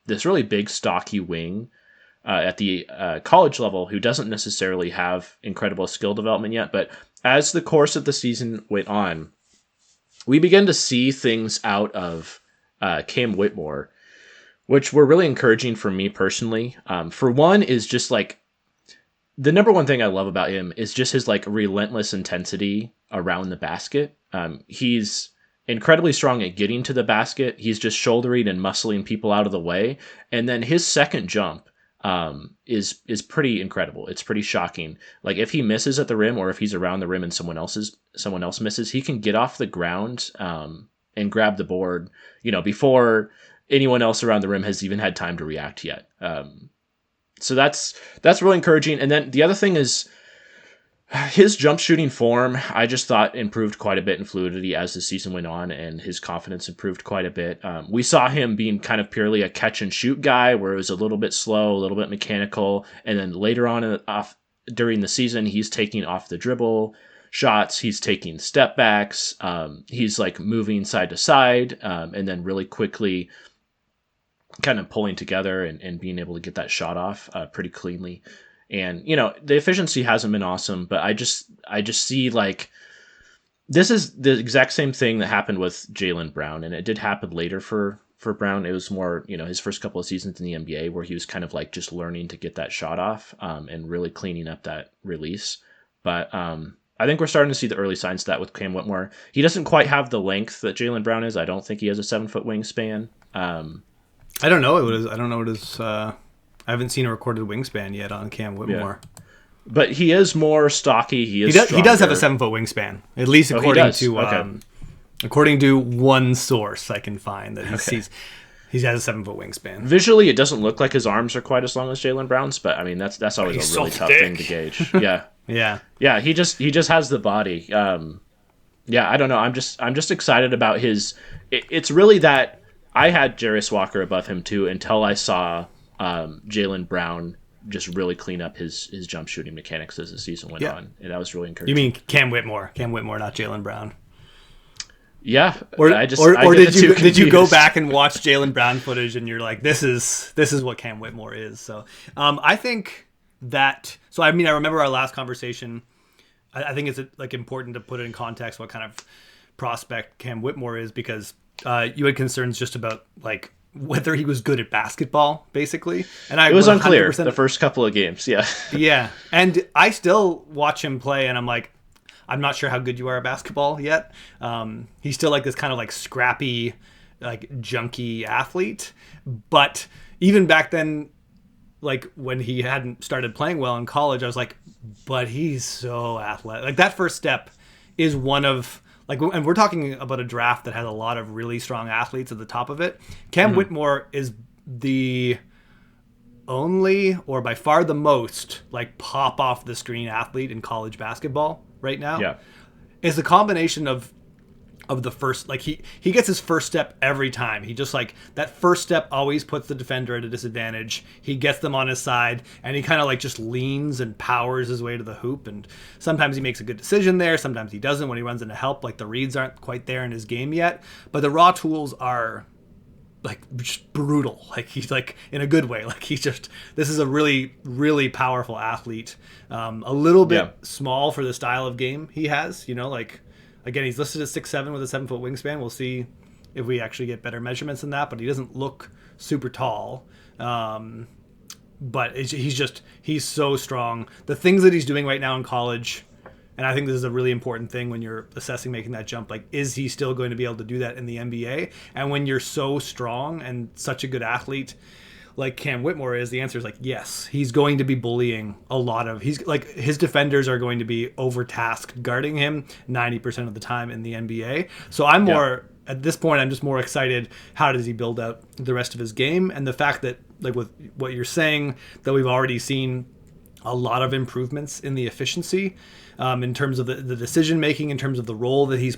this really big stocky wing at the college level who doesn't necessarily have incredible skill development yet, but as the course of the season went on, we began to see things out of Cam Whitmore, which were really encouraging for me personally. For one is just like the number one thing I love about him is just his like relentless intensity around the basket. He's incredibly strong at getting to the basket. He's just shouldering and muscling people out of the way. And then his second jump is pretty incredible. It's pretty shocking. Like if he misses at the rim or if he's around the rim and someone else misses, he can get off the ground and grab the board, before anyone else around the rim has even had time to react yet. So that's really encouraging. And then the other thing is his jump shooting form, I just thought improved quite a bit in fluidity as the season went on, and his confidence improved quite a bit. We saw him being kind of purely a catch and shoot guy where it was a little bit slow, a little bit mechanical. And then later on during the season, he's taking off the dribble shots. He's taking step backs. He's like moving side to side, and then really quickly kind of pulling together and being able to get that shot off pretty cleanly. And, the efficiency hasn't been awesome, but I just see like this is the exact same thing that happened with Jaylen Brown. And it did happen later for Brown. It was more, his first couple of seasons in the NBA where he was kind of like just learning to get that shot off and really cleaning up that release. But I think we're starting to see the early signs of that with Cam Whitmore. He doesn't quite have the length that Jaylen Brown is. I don't think he has a 7-foot wingspan. I don't know what his. I haven't seen a recorded wingspan yet on Cam Whitmore. But he is more stocky. He does have a 7-foot wingspan, at least according to one source I can find that he sees. He has a 7-foot wingspan. Visually, it doesn't look like his arms are quite as long as Jaylen Brown's, but I mean that's always a really tough thing to gauge. Yeah, yeah. He just has the body. Yeah, I don't know. I'm just excited about his. It's really that I had Jarius Walker above him too until I saw Jaylen Brown just really clean up his jump shooting mechanics as the season went on, and that was really encouraging. You mean Cam Whitmore? Cam Whitmore, not Jaylen Brown. Yeah, did you go back and watch Jaylen Brown footage and you're like, this is what Cam Whitmore is? So I think that. So I mean, I remember our last conversation. I think it's like important to put it in context what kind of prospect Cam Whitmore is, because you had concerns just about like whether he was good at basketball, basically. And it was unclear the first couple of games. Yeah, yeah, and I still watch him play, and I'm like, I'm not sure how good you are at basketball yet. He's still like this kind of like scrappy, like junky athlete. But even back then, like when he hadn't started playing well in college, I was like, but he's so athletic. Like that first step is one of like, and we're talking about a draft that has a lot of really strong athletes at the top of it. Cam Whitmore is the only, or by far the most, like pop off the screen athlete in college basketball right now. Yeah, is the combination of the first, like he gets his first step every time. He just like that first step always puts the defender at a disadvantage. He gets them on his side and he kind of like just leans and powers his way to the hoop, and sometimes he makes a good decision there, sometimes he doesn't. When he runs into help, like the reads aren't quite there in his game yet, but the raw tools are like just brutal. Like he's like in a good way. Like he's just, this is a really, really powerful athlete. A little bit small for the style of game he has, you know, like again, he's listed as 6'7" with a 7-foot wingspan. We'll see if we actually get better measurements than that, but he doesn't look super tall. But he's so strong. The things that he's doing right now in college, and I think this is a really important thing when you're assessing making that jump. Like, is he still going to be able to do that in the NBA? And when you're so strong and such a good athlete like Cam Whitmore is, the answer is like, yes, he's going to be bullying a lot of, he's like, his defenders are going to be overtasked guarding him 90% of the time in the NBA. So I'm more, at this point, I'm just more excited. How does he build out the rest of his game? And the fact that, like with what you're saying, that we've already seen a lot of improvements in the efficiency, in terms of the decision making, in terms of the role that he's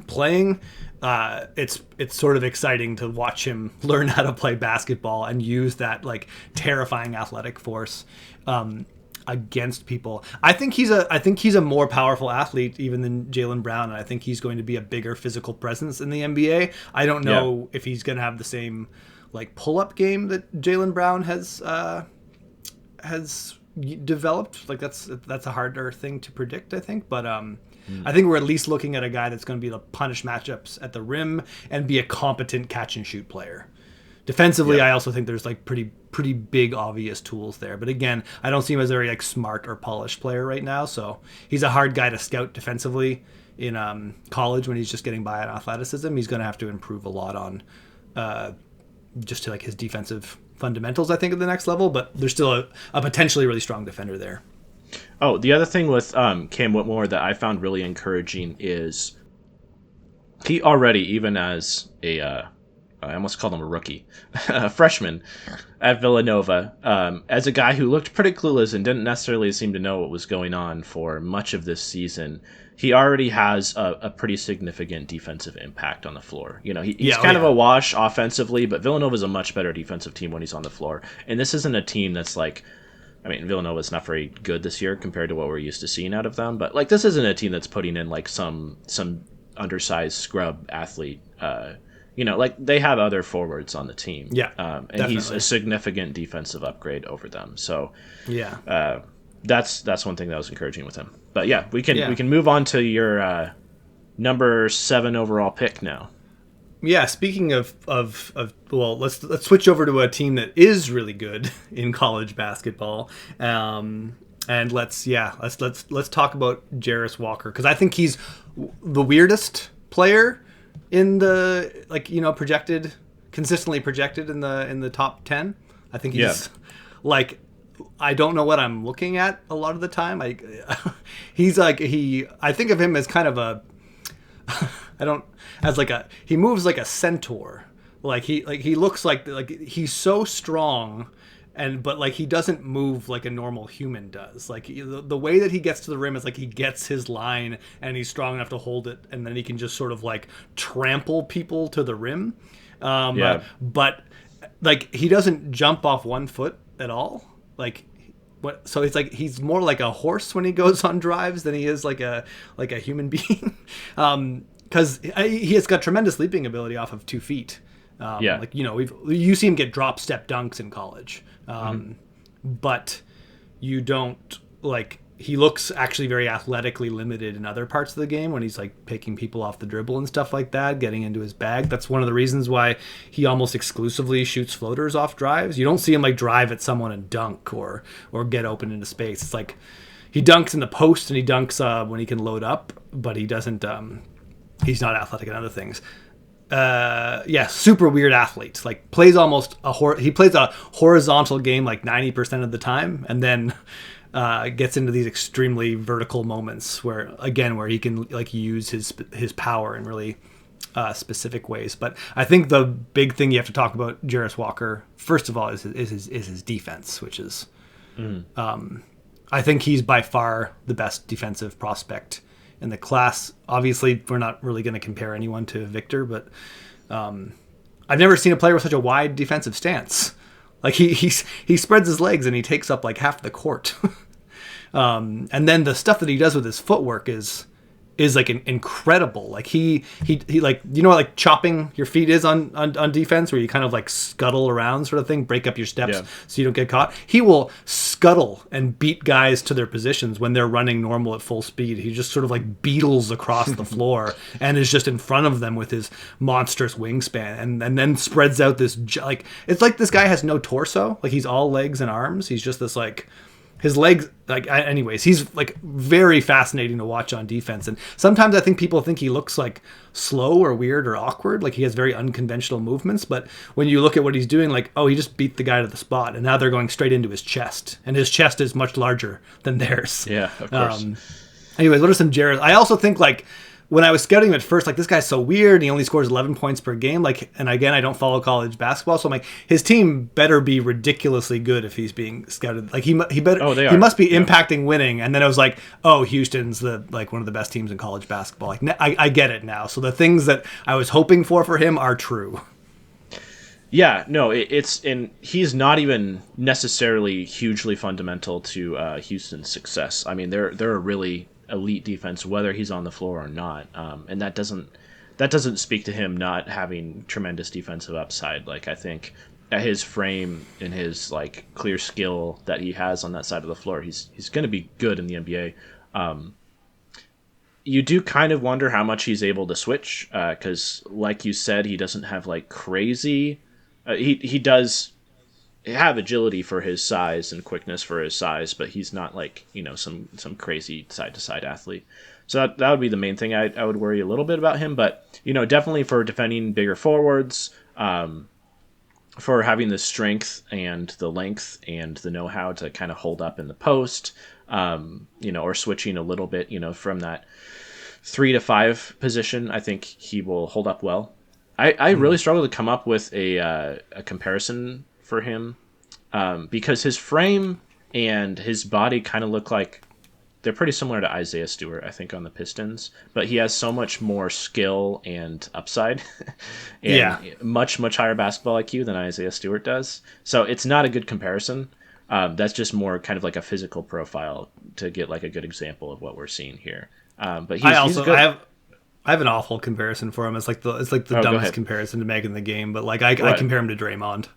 playing. It's sort of exciting to watch him learn how to play basketball and use that like terrifying athletic force against people. I think he's a more powerful athlete even than Jaylen Brown, and I think he's going to be a bigger physical presence in the NBA. I don't know if he's going to have the same like pull-up game that Jaylen Brown has developed. Like that's a harder thing to predict, I think, but I think we're at least looking at a guy that's going to be able to punish matchups at the rim and be a competent catch and shoot player. Defensively, I also think there's like pretty big obvious tools there, but again, I don't see him as a very like smart or polished player right now, so he's a hard guy to scout defensively in college when he's just getting by on athleticism. He's going to have to improve a lot on just to like his defensive fundamentals, I think, at the next level, but there's still a potentially really strong defender there. Oh, the other thing with Cam Whitmore that I found really encouraging is he already, even as I almost called him a rookie, a freshman at Villanova, as a guy who looked pretty clueless and didn't necessarily seem to know what was going on for much of this season, he already has a pretty significant defensive impact on the floor. You know, he's kind of a wash offensively, but Villanova's a much better defensive team when he's on the floor. And this isn't a team that's like, I mean, Villanova's not very good this year compared to what we're used to seeing out of them, but like this isn't a team that's putting in like some undersized scrub athlete. You know, like they have other forwards on the team. Yeah, and definitely. He's a significant defensive upgrade over them. So yeah, that's one thing that was encouraging with him. But yeah, we can move on to your number 7 overall pick now. Yeah, speaking of well, let's switch over to a team that is really good in college basketball. And let's talk about Jarius Walker, because I think he's the weirdest player in the, like, you know, consistently projected in the top 10. I think he's like I don't know what I'm looking at a lot of the time. He's like I think of him as kind of a I don't as like a he moves like a centaur. He looks like he's so strong, and but like he doesn't move like a normal human does. Like the way that he gets to the rim is like he gets his line and he's strong enough to hold it, and then he can just sort of like trample people to the rim. But like he doesn't jump off one foot at all. Like what? So it's like he's more like a horse when he goes on drives than he is like a human being. Because he has got tremendous leaping ability off of 2 feet. Like you see him get drop step dunks in college, but you don't like. He looks actually very athletically limited in other parts of the game when he's like picking people off the dribble and stuff like that, getting into his bag. That's one of the reasons why he almost exclusively shoots floaters off drives. You don't see him like drive at someone and dunk or get open into space. It's like he dunks in the post and he dunks when he can load up, but he doesn't. He's not athletic in other things. Super weird athlete. Like plays almost he plays a horizontal game like 90% of the time, and then gets into these extremely vertical moments where he can like use his power in really specific ways. But I think the big thing you have to talk about Jarris Walker first of all is his defense, which is I think he's by far the best defensive prospect in the class. Obviously, we're not really going to compare anyone to Victor, but I've never seen a player with such a wide defensive stance. Like he spreads his legs and he takes up like half the court. And then the stuff that he does with his footwork is like incredible. Like he like like chopping your feet is on defense, where you kind of like scuttle around sort of thing, break up your steps so you don't get caught. He will scuttle and beat guys to their positions when they're running normal at full speed. He just sort of like beetles across the floor and is just in front of them with his monstrous wingspan, and then spreads out this like it's like this guy has no torso. Like he's all legs and arms. He's just this like. His legs, anyways, he's like very fascinating to watch on defense. And sometimes I think people think he looks like slow or weird or awkward. Like he has very unconventional movements. But when you look at what he's doing, like, oh, he just beat the guy to the spot. And now they're going straight into his chest. And his chest is much larger than theirs. Yeah, of course. Anyways, what are some Jarris? I also think like, when I was scouting him at first, like this guy's so weird and he only scores 11 points per game. Like, and again, I don't follow college basketball, so I'm like, his team better be ridiculously good if he's being scouted. Like he better. Oh, they are. He must be impacting winning. And then I was like, oh, Houston's one of the best teams in college basketball. Like I get it now. So the things that I was hoping for him are true. Yeah, no, he's not even necessarily hugely fundamental to Houston's success. I mean, they're a really elite defense whether he's on the floor or not, and that doesn't speak to him not having tremendous defensive upside. Like I think at his frame and his like clear skill that he has on that side of the floor, he's going to be good in the NBA. You do kind of wonder how much he's able to switch, because like you said, he doesn't have like crazy. He does have agility for his size and quickness for his size, but he's not like some crazy side to side athlete. So that would be the main thing I would worry a little bit about him. But definitely for defending bigger forwards, for having the strength and the length and the know-how to kind of hold up in the post, or switching a little bit, from that 3 to 5 position, I think he will hold up well. I really struggle to come up with a comparison for him, because his frame and his body kind of look like they're pretty similar to Isaiah Stewart, I think, on the Pistons, but he has so much more skill and upside and much higher basketball IQ than Isaiah Stewart does. So it's not a good comparison. That's just more kind of like a physical profile to get like a good example of what we're seeing here. But he's good. I have an awful comparison for him. It's like the dumbest comparison to make in the game, but like I compare him to Draymond.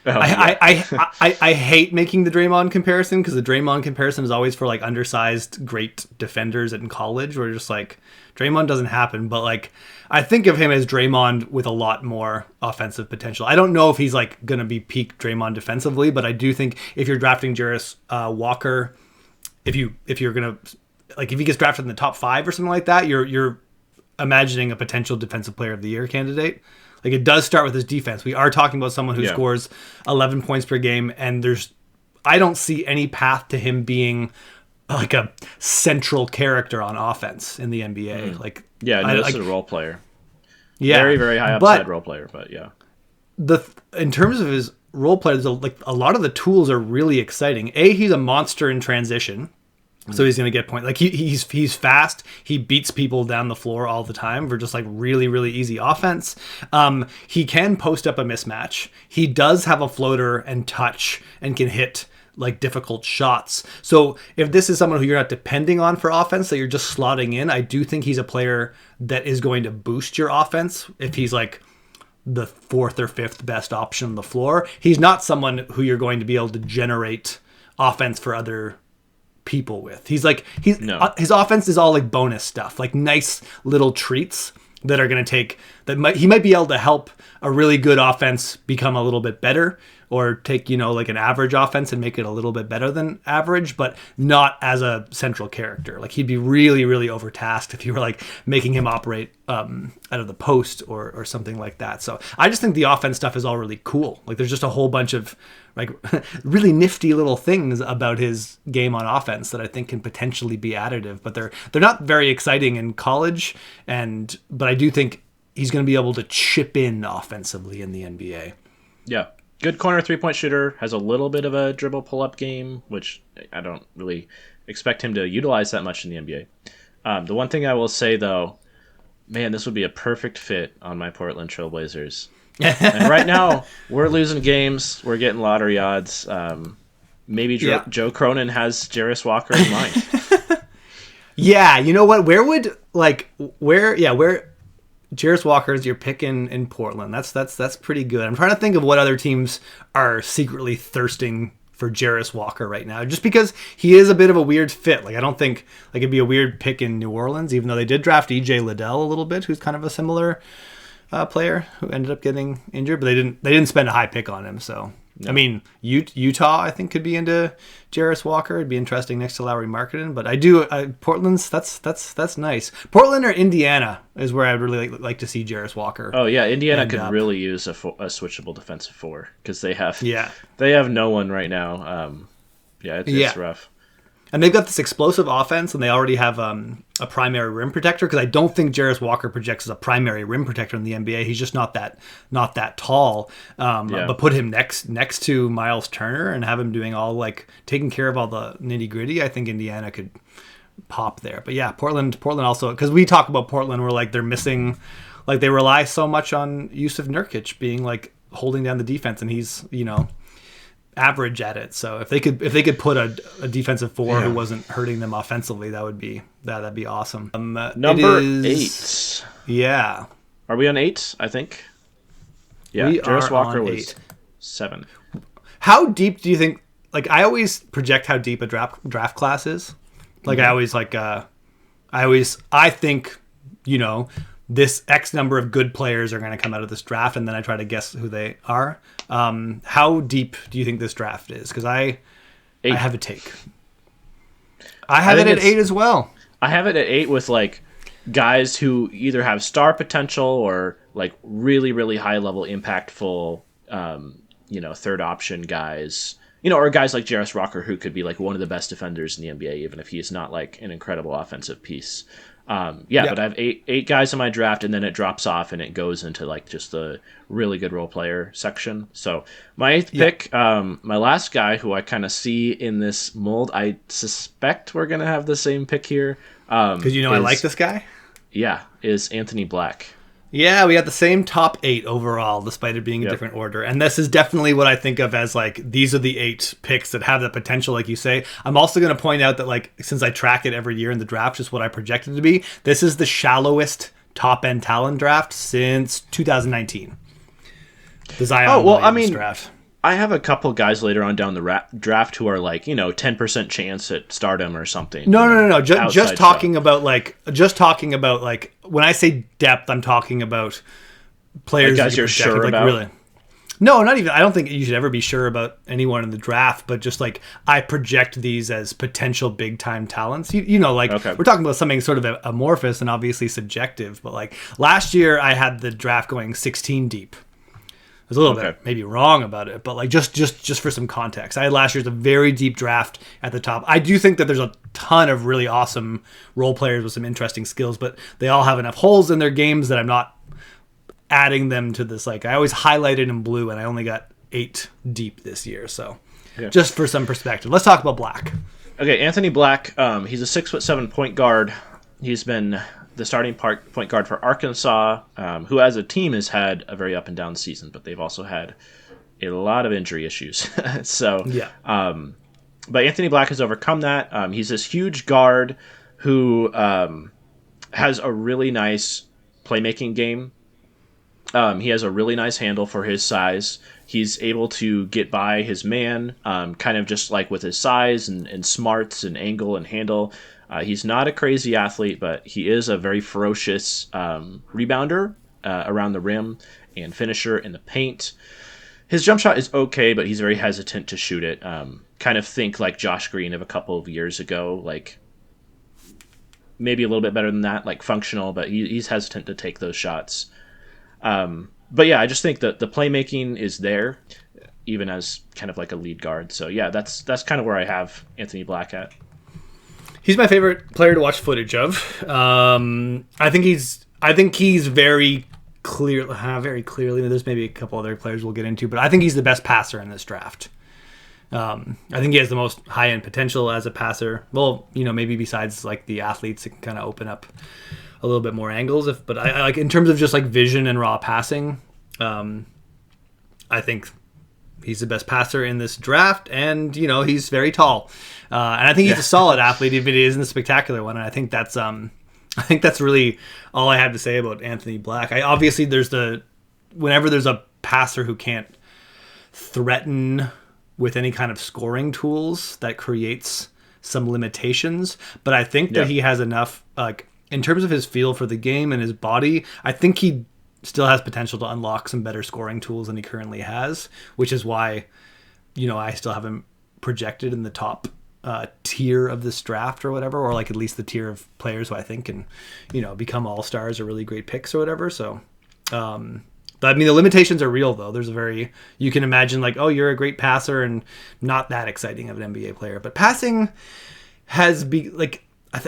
I hate making the Draymond comparison, because the Draymond comparison is always for like undersized great defenders in college, where just like Draymond doesn't happen. But like I think of him as Draymond with a lot more offensive potential. I don't know if he's like going to be peak Draymond defensively, but I do think if you're drafting Jarris Walker, if you're going to like if he gets drafted in the top 5 or something like that, you're imagining a potential defensive player of the year candidate. Like it does start with his defense. We are talking about someone who scores 11 points per game, and there's I don't see any path to him being like a central character on offense in the NBA. Like, Yeah, no, this is a role player. Yeah, very, very high upside role player, but yeah. In terms of his role players, like a lot of the tools are really exciting. He's a monster in transition. So he's going to get points. Like he's fast. He beats people down the floor all the time for just like really, really easy offense. He can post up a mismatch. He does have a floater and touch and can hit like difficult shots. So if this is someone who you're not depending on for offense, that you're just slotting in, I do think he's a player that is going to boost your offense if he's like the fourth or fifth best option on the floor. He's not someone who you're going to be able to generate offense for other people with. His offense is all like bonus stuff, like nice little treats that are going to take he might be able to help a really good offense become a little bit better, or take, like an average offense and make it a little bit better than average, but not as a central character. Like he'd be really, really overtasked if you were like making him operate out of the post or something like that. So I just think the offense stuff is all really cool. Like there's just a whole bunch of like really nifty little things about his game on offense that I think can potentially be additive, but they're not very exciting in college. But I do think he's going to be able to chip in offensively in the NBA. Yeah. Good corner 3-point shooter, has a little bit of a dribble pull-up game, which I don't really expect him to utilize that much in the NBA. The one thing I will say, though, man, this would be a perfect fit on my Portland Trailblazers. And right now, we're losing games. We're getting lottery odds. Maybe Joe Cronin has Jarris Walker in mind. Yeah, you know what? Where Jarris Walker is your pick in Portland. That's pretty good. I'm trying to think of what other teams are secretly thirsting for Jarris Walker right now, just because he is a bit of a weird fit. Like I don't think like it'd be a weird pick in New Orleans, even though they did draft EJ Liddell a little bit, who's kind of a similar player who ended up getting injured, but they didn't spend a high pick on him. So no. I mean, Utah I think could be into Jarris Walker. It'd be interesting next to Lauri Markkanen, but Portland's that's nice. Portland or Indiana is where I'd really like to see Jarris Walker. Oh yeah, Indiana could really use a switchable defensive four, because they have no one right now. It's rough. And they've got this explosive offense, and they already have a primary rim protector, because I don't think Jarris Walker projects as a primary rim protector in the NBA. He's just not that tall. But put him next to Miles Turner and have him doing all like taking care of all the nitty gritty. I think Indiana could pop there. But yeah, Portland also, because we talk about Portland, we're like they're missing, like they rely so much on Yusuf Nurkic being like holding down the defense, and he's average at it. So if they could put a defensive four who wasn't hurting them offensively, that'd be awesome. Number 8. Yeah. Are we on 8? I think. Yeah. Jarris Walker was 7. How deep do you think? Like I always project how deep a draft class is. Like I think this X number of good players are going to come out of this draft, and then I try to guess who they are. How deep do you think this draft is? Because I have a take. I have it at 8 as well. I have it at 8 with like guys who either have star potential or like really, really high level impactful, third option guys. Or guys like Jarris Walker, who could be like one of the best defenders in the NBA, even if he's not like an incredible offensive piece. But I have eight guys in my draft, and then it drops off and it goes into like just the really good role player section. So my 8th pick, my last guy who I kind of see in this mold, I suspect we're gonna have the same pick here. Because I like this guy. Yeah, is Anthony Black. Yeah, we have the same top 8 overall, despite it being a different order. And this is definitely what I think of as, like, these are the 8 picks that have the potential, like you say. I'm also going to point out that, like, since I track it every year in the draft, just what I projected to be, this is the shallowest top-end talent draft since 2019. The Zion draft. I have a couple guys later on down the draft who are like, 10% chance at stardom or something. No. Just talking about when I say depth, I'm talking about players guys you're sure about. Really. No, not even. I don't think you should ever be sure about anyone in the draft, but just like I project these as potential big time talents. We're talking about something sort of amorphous and obviously subjective, but like last year I had the draft going 16 deep. was a little Okay. bit maybe wrong about it, but like just for some context, I had last year's a very deep draft at the top. I do think that there's a ton of really awesome role players with some interesting skills, but they all have enough holes in their games that I'm not adding them to this. Like I always highlighted in blue, and I only got 8 deep this year. So just for some perspective, let's talk about Black. Okay, Anthony Black. He's a 6'7" point guard. He's been the starting point guard for Arkansas, who as a team has had a very up and down season, but they've also had a lot of injury issues. So, but Anthony Black has overcome that. He's this huge guard who has a really nice playmaking game. He has a really nice handle for his size. He's able to get by his man, kind of just like with his size and smarts and angle and handle. He's not a crazy athlete, but he is a very ferocious rebounder around the rim and finisher in the paint. His jump shot is okay, but he's very hesitant to shoot it. Kind of think like Josh Green of a couple of years ago, like maybe a little bit better than that, like functional, but he's hesitant to take those shots. But yeah, I just think that the playmaking is there, even as kind of like a lead guard. So yeah, that's kind of where I have Anthony Black at. He's my favorite player to watch footage of. I think he's very clearly. There's maybe a couple other players we'll get into, but I think he's the best passer in this draft. I think he has the most high-end potential as a passer. Well, maybe besides like the athletes, it can kind of open up a little bit more angles. But I like in terms of just like vision and raw passing, I think he's the best passer in this draft, and he's very tall, and I think he's a solid athlete, even if he isn't a spectacular one. And I think that's really all I have to say about Anthony Black. Obviously whenever there's a passer who can't threaten with any kind of scoring tools, that creates some limitations. But I think that he has enough, like in terms of his feel for the game and his body, I think he still has potential to unlock some better scoring tools than he currently has, which is why, I still have him projected in the top tier of this draft or whatever, or like at least the tier of players who I think can, become all-stars or really great picks or whatever. So, but I mean, the limitations are real though. You can imagine like, oh, you're a great passer and not that exciting of an NBA player, but passing has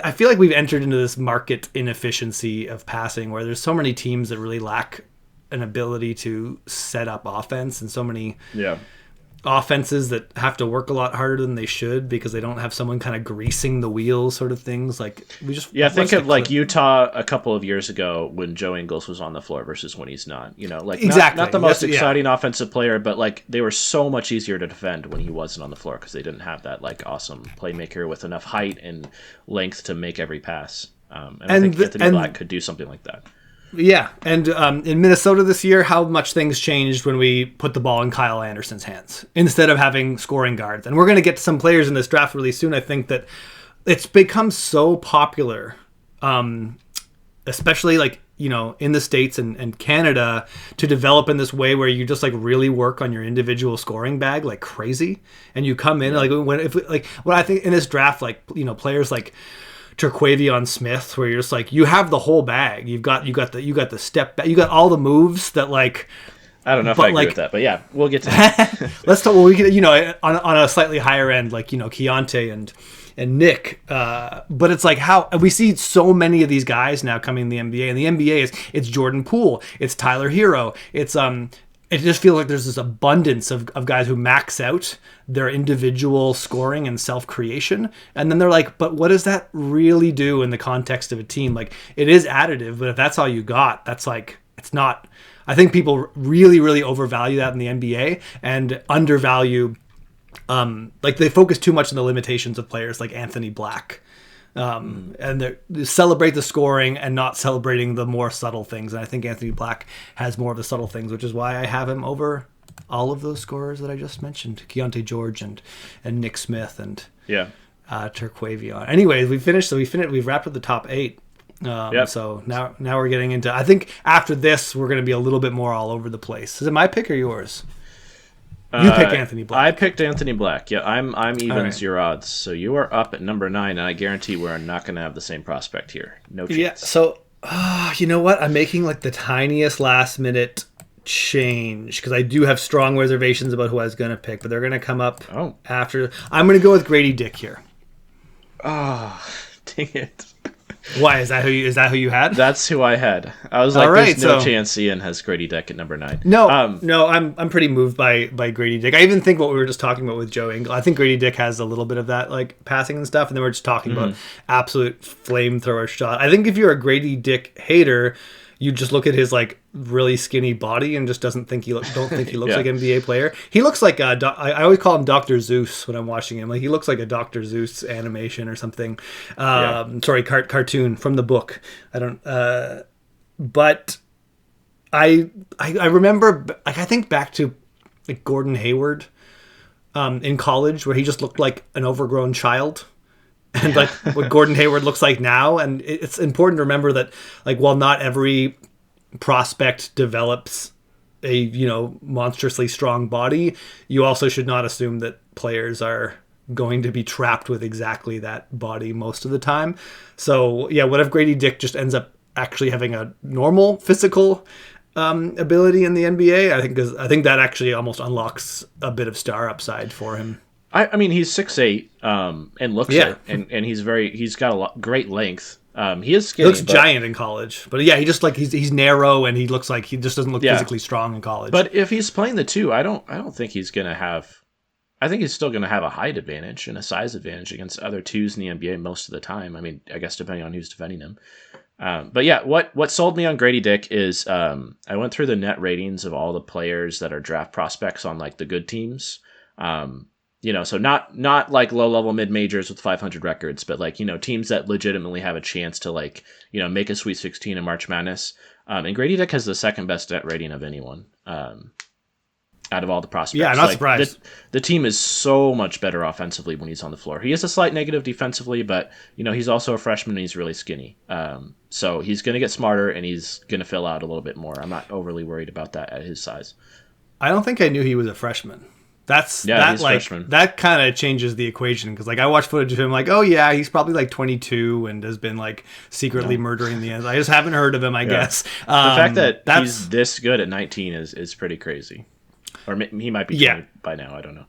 I feel like we've entered into this market inefficiency of passing where there's so many teams that really lack an ability to set up offense, and so many offenses that have to work a lot harder than they should because they don't have someone kind of greasing the wheels, sort of things. Like think of like Utah a couple of years ago when Joe Ingles was on the floor versus when he's not. Exactly. Not the most exciting offensive player, but like they were so much easier to defend when he wasn't on the floor because they didn't have that like awesome playmaker with enough height and length to make every pass. And I think Anthony Black could do something like that. Yeah, and in Minnesota this year, how much things changed when we put the ball in Kyle Anderson's hands instead of having scoring guards. And we're going to get to some players in this draft really soon. I think that it's become so popular, especially like, in the States and Canada, to develop in this way where you just like really work on your individual scoring bag like crazy. And you come in what I think in this draft, like, players like Terquavion Smith, where you're just like, you have the whole bag. You got the step back. You got all the moves that like. I don't know if I agree with that, but yeah, we'll get to that. Let's talk. Well, we can, on a slightly higher end, like Keontae and Nick. But it's like how we see so many of these guys now coming in the NBA, and the NBA it's Jordan Poole, it's Tyler Hero, it's It just feels like there's this abundance of guys who max out their individual scoring and self-creation. And then they're like, but what does that really do in the context of a team? Like, it is additive, but if that's all you got, that's like, it's not. I think people really, really overvalue that in the NBA and undervalue, like they focus too much on the limitations of players like Anthony Black. And they celebrate the scoring and not celebrating the more subtle things. And I think Anthony Black has more of the subtle things, which is why I have him over all of those scorers that I just mentioned: Keontae George and Nick Smith and Terquavion. Anyways, we've wrapped up the top 8. So now we're getting into. I think after this we're going to be a little bit more all over the place. Is it my pick or yours? You picked Anthony Black. I picked Anthony Black. Yeah, I'm evens your odds. So you are up at number 9, and I guarantee we're not going to have the same prospect here. No chance. Yeah. So you know what? I'm making like the tiniest last minute change because I do have strong reservations about who I was going to pick, but they're going to come up Oh. after. I'm going to go with Grady Dick here. Oh, dang it. Why is that who you had? That's who I had. I was like, there's no chance Ian has Grady Dick at number 9. No, I'm pretty moved by Grady Dick. I even think what we were just talking about with Joe Engel. I think Grady Dick has a little bit of that like passing and stuff, and then we're just talking about absolute flamethrower shot. I think if you're a Grady Dick hater, you just look at his like really skinny body and just don't think he looks like an NBA player. He looks like I always call him Dr. Zeus when I'm watching him. Like he looks like a Dr. Zeus animation or something. Sorry, cartoon from the book. I don't. But I remember. Like I think back to like Gordon Hayward in college, where he just looked like an overgrown child. And like what Gordon Hayward looks like now. And it's important to remember that like while not every prospect develops a monstrously strong body, you also should not assume that players are going to be trapped with exactly that body most of the time. So yeah, what if Grady Dick just ends up actually having a normal physical ability in the NBA? I think that actually almost unlocks a bit of star upside for him. I mean, he's 6'8", and looks it, and he's got great length. He is skinny. He looks giant in college, but yeah, he just like he's narrow and he looks like he just doesn't look physically strong in college. But if he's playing the 2, I don't think he's gonna have. I think he's still gonna have a height advantage and a size advantage against other 2s in the NBA most of the time. I mean, I guess depending on who's defending him. But yeah, what sold me on Grady Dick is I went through the net ratings of all the players that are draft prospects on like the good teams. So not like low level mid majors with 500 records, but like, teams that legitimately have a chance to like, make a Sweet 16 in March Madness. And Grady Dick has the second best net rating of anyone out of all the prospects. Yeah, I'm not surprised. The team is so much better offensively when he's on the floor. He has a slight negative defensively, but he's also a freshman and he's really skinny. So he's going to get smarter and he's going to fill out a little bit more. I'm not overly worried about that at his size. I don't think I knew he was a freshman. That kind of changes the equation because like I watched footage of him like, oh yeah, he's probably like 22 and has been like secretly murdering the ends. I just haven't heard of him, I guess. The fact that he's this good at 19 is pretty crazy. Or he might be 20 by now, I don't know.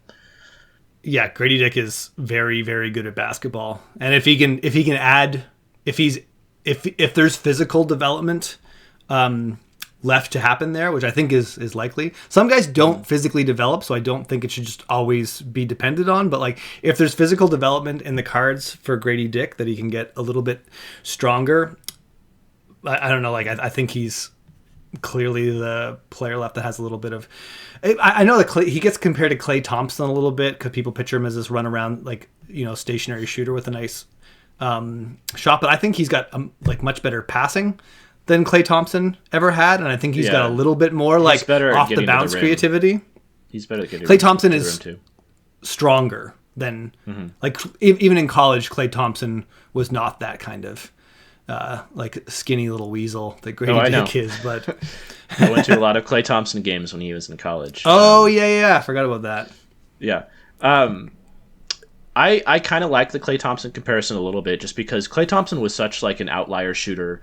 Yeah, Grady Dick is very, very good at basketball. And if there's physical development left to happen there, which I think is likely. Some guys don't physically develop, so I don't think it should just always be depended on. But like, if there's physical development in the cards for Grady Dick that he can get a little bit stronger, I don't know. Like, I think he's clearly the player left that has a little bit of. I know that he gets compared to Klay Thompson a little bit because people picture him as this run around like stationary shooter with a nice shot, but I think he's got like much better passing than Klay Thompson ever had, and I think he's got a little bit more like off the bounce creativity. He's better at getting Klay Thompson is stronger than like even in college. Klay Thompson was not that kind of like skinny little weasel that Grady Dick is. But I went to a lot of Klay Thompson games when he was in college. Oh yeah, I forgot about that. Yeah. I kind of like the Klay Thompson comparison a little bit just because Klay Thompson was such like an outlier shooter.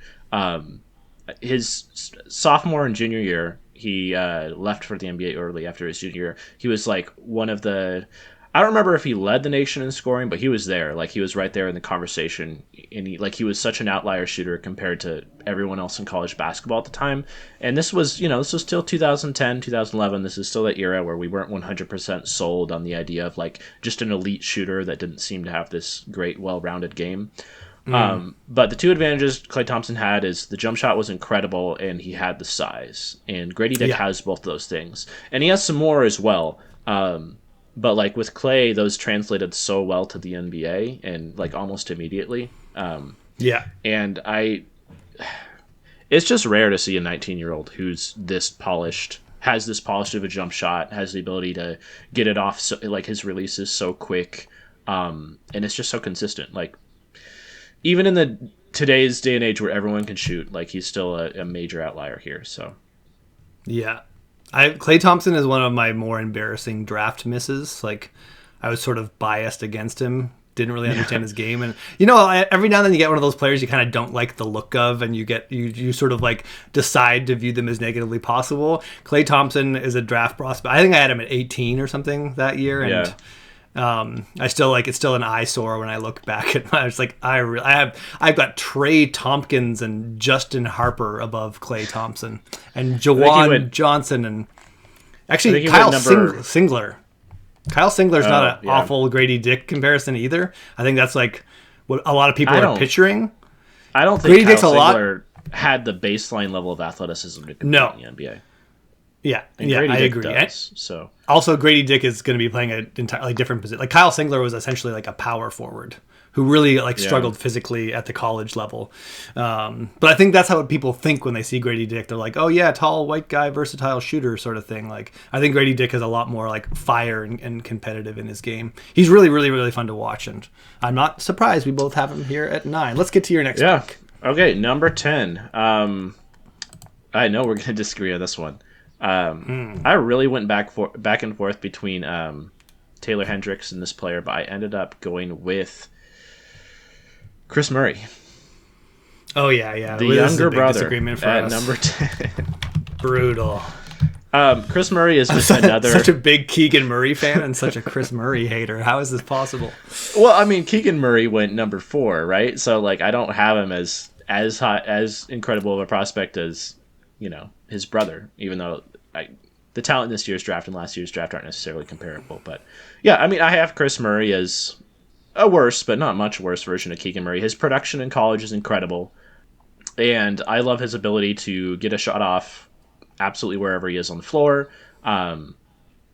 His sophomore and junior year, he left for the NBA early after his junior year. He was like one of the, I don't remember if he led the nation in scoring, but he was there. Like he was right there in the conversation, and he was such an outlier shooter compared to everyone else in college basketball at the time. And this was still 2010, 2011. This is still that era where we weren't 100% sold on the idea of like just an elite shooter that didn't seem to have this great, well-rounded game. But the two advantages Klay Thompson had is the jump shot was incredible and he had the size. And Grady Dick has both those things. And he has some more as well. But like with Klay, those translated so well to the NBA and like almost immediately. And it's just rare to see a 19-year-old who's this polished, has this polished of a jump shot, has the ability to get it off. So, like his release is so quick. And it's just so consistent. Like, even in today's day and age where everyone can shoot, like he's still a major outlier here. So, yeah, Klay Thompson is one of my more embarrassing draft misses. Like, I was sort of biased against him didn't really understand his game. And every now and then you get one of those players you kind of don't like the look of, and you sort of like decide to view them as negatively possible. Klay Thompson is a draft prospect. I think I had him at 18 or something that year, and I still it's still an eyesore when I look back at my. It's like I've got Trey Tompkins and Justin Harper above Klay Thompson and Jawan Johnson, and actually Kyle Singler. Kyle Singler's not an awful Grady Dick comparison either. I think that's like what a lot of people are picturing. I don't think Grady Kyle Singler had the baseline level of athleticism to compete in the NBA. Yeah, I agree. Does, so also, Grady Dick is going to be playing an entirely different position. Like Kyle Singler was essentially like a power forward who really struggled physically at the college level. But I think that's how people think when they see Grady Dick. They're like, oh yeah, tall white guy, versatile shooter sort of thing. Like I think Grady Dick is a lot more like fire and competitive in his game. He's really, really, really fun to watch, and I'm not surprised we both have him here at 9. Let's get to your next pick. Okay, number 10. I know we're going to disagree on this one. I really went back and forth between Taylor Hendricks and this player, but I ended up going with Chris Murray. Oh yeah. The younger brother at number 10. Brutal. Chris Murray is just another such a big Keegan Murray fan and such a Chris Murray hater. How is this possible? Well, I mean, Keegan Murray went number 4, right? So like I don't have him as hot, as incredible of a prospect as his brother, even though the talent in this year's draft and last year's draft aren't necessarily comparable. But yeah, I mean, I have Chris Murray as a worse, but not much worse version of Keegan Murray. His production in college is incredible, and I love his ability to get a shot off absolutely wherever he is on the floor.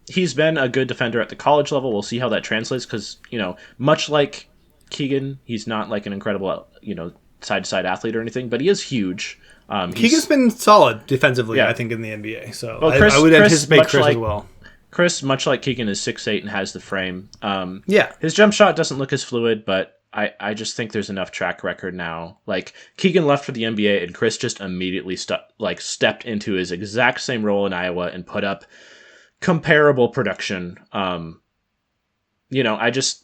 He's been a good defender at the college level. We'll see how that translates because, much like Keegan, he's not like an incredible, side-to-side athlete or anything, but he is huge. Keegan's been solid defensively, I think, in the NBA. So I would anticipate Chris as well. Chris, much like Keegan, is 6'8" and has the frame. Yeah. His jump shot doesn't look as fluid, but I just think there's enough track record now. Like, Keegan left for the NBA, and Chris just immediately stepped into his exact same role in Iowa and put up comparable production. I just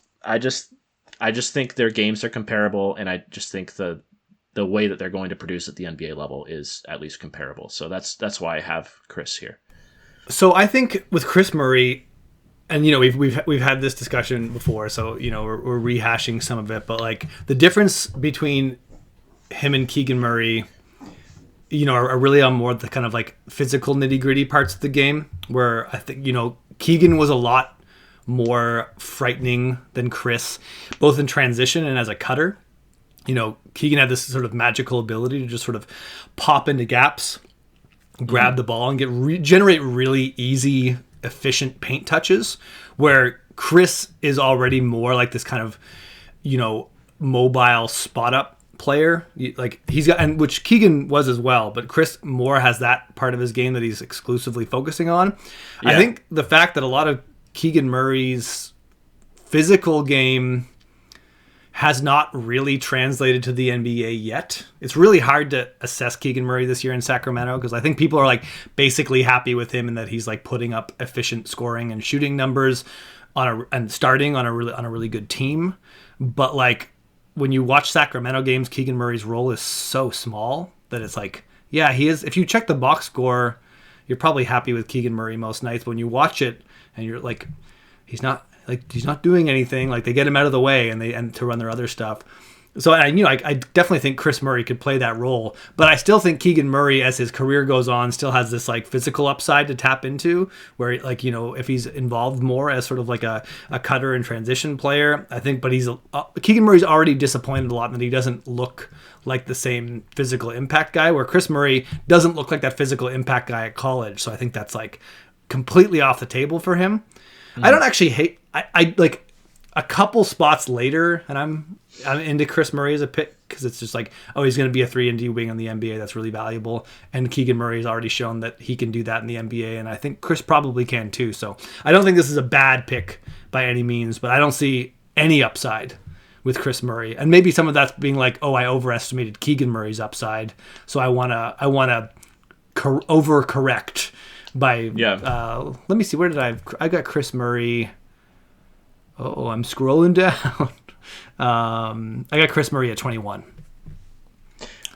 think their games are comparable, and I just think the way that they're going to produce at the NBA level is at least comparable. So that's why I have Chris here. So I think with Chris Murray, and we've had this discussion before, so we're rehashing some of it, but like the difference between him and Keegan Murray, are really on more the kind of like physical nitty-gritty parts of the game, where I think Keegan was a lot more frightening than Chris, both in transition and as a cutter. Keegan had this sort of magical ability to just sort of pop into gaps, grab the ball, and generate really easy, efficient paint touches, where Chris is already more like this kind of, mobile spot up player. Like he's got, and which Keegan was as well, but Chris more has that part of his game that he's exclusively focusing on. Yeah. I think the fact that a lot of Keegan Murray's physical game has not really translated to the NBA yet. It's really hard to assess Keegan Murray this year in Sacramento because I think people are like basically happy with him and that he's like putting up efficient scoring and shooting numbers and starting on a really good team. But like when you watch Sacramento games, Keegan Murray's role is so small that it's like, yeah, he is. If you check the box score, you're probably happy with Keegan Murray most nights. But when you watch it and you're like, he's not doing anything. Like they get him out of the way and to run their other stuff. So I definitely think Chris Murray could play that role, but I still think Keegan Murray, as his career goes on, still has this like physical upside to tap into, where like if he's involved more as sort of like a cutter and transition player, I think. But Keegan Murray's already disappointed a lot in that he doesn't look like the same physical impact guy, where Chris Murray doesn't look like that physical impact guy at college. So I think that's like completely off the table for him. I don't actually hate. I like a couple spots later, and I'm into Chris Murray as a pick because it's just like, oh, he's going to be a 3-and-D wing in the NBA. That's really valuable. And Keegan Murray's already shown that he can do that in the NBA, and I think Chris probably can too. So I don't think this is a bad pick by any means, but I don't see any upside with Chris Murray. And maybe some of that's being like, oh, I overestimated Keegan Murray's upside, so I wanna overcorrect. Let me see, where did I got Chris Murray. Oh, I'm scrolling down. I got Chris Murray at 21.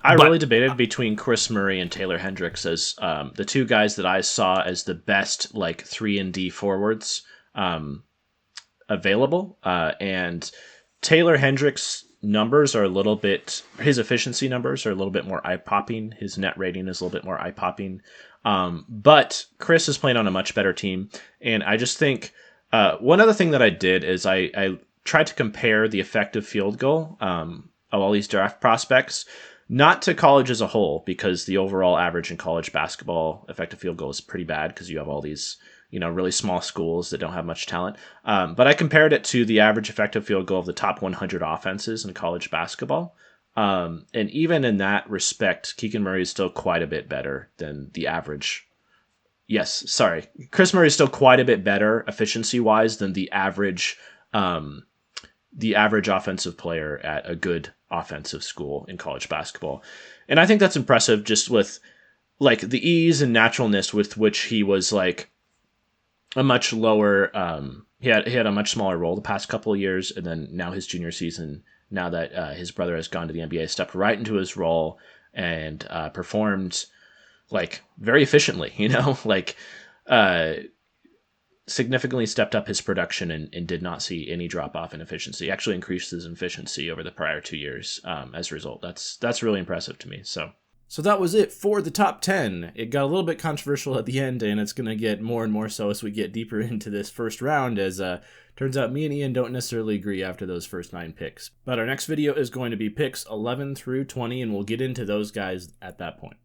I But really debated between Chris Murray and Taylor Hendricks as the two guys that I saw as the best like 3-and-D forwards available. And Taylor Hendricks' numbers are a little bit, his efficiency numbers are a little bit more eye popping. His net rating is a little bit more eye popping. But Chris is playing on a much better team. And I just think one other thing that I did is I tried to compare the effective field goal of all these draft prospects, not to college as a whole, because the overall average in college basketball effective field goal is pretty bad because you have all these really small schools that don't have much talent. But I compared it to the average effective field goal of the top 100 offenses in college basketball. And even in that respect, Keegan Murray is still quite a bit better than the average. Yes, sorry. Chris Murray is still quite a bit better efficiency-wise than the average offensive player at a good offensive school in college basketball. And I think that's impressive just with like the ease and naturalness with which he was like a much lower he had a much smaller role the past couple of years, and then now his junior season, now that his brother has gone to the NBA, stepped right into his role and performed like very efficiently, like significantly stepped up his production and did not see any drop off in efficiency. Actually increased his efficiency over the prior 2 years as a result. That's really impressive to me. So that was it for the top 10. It got a little bit controversial at the end, and it's going to get more and more so as we get deeper into this first round, as turns out me and Ian don't necessarily agree after those first 9 picks. But our next video is going to be picks 11 through 20, and we'll get into those guys at that point.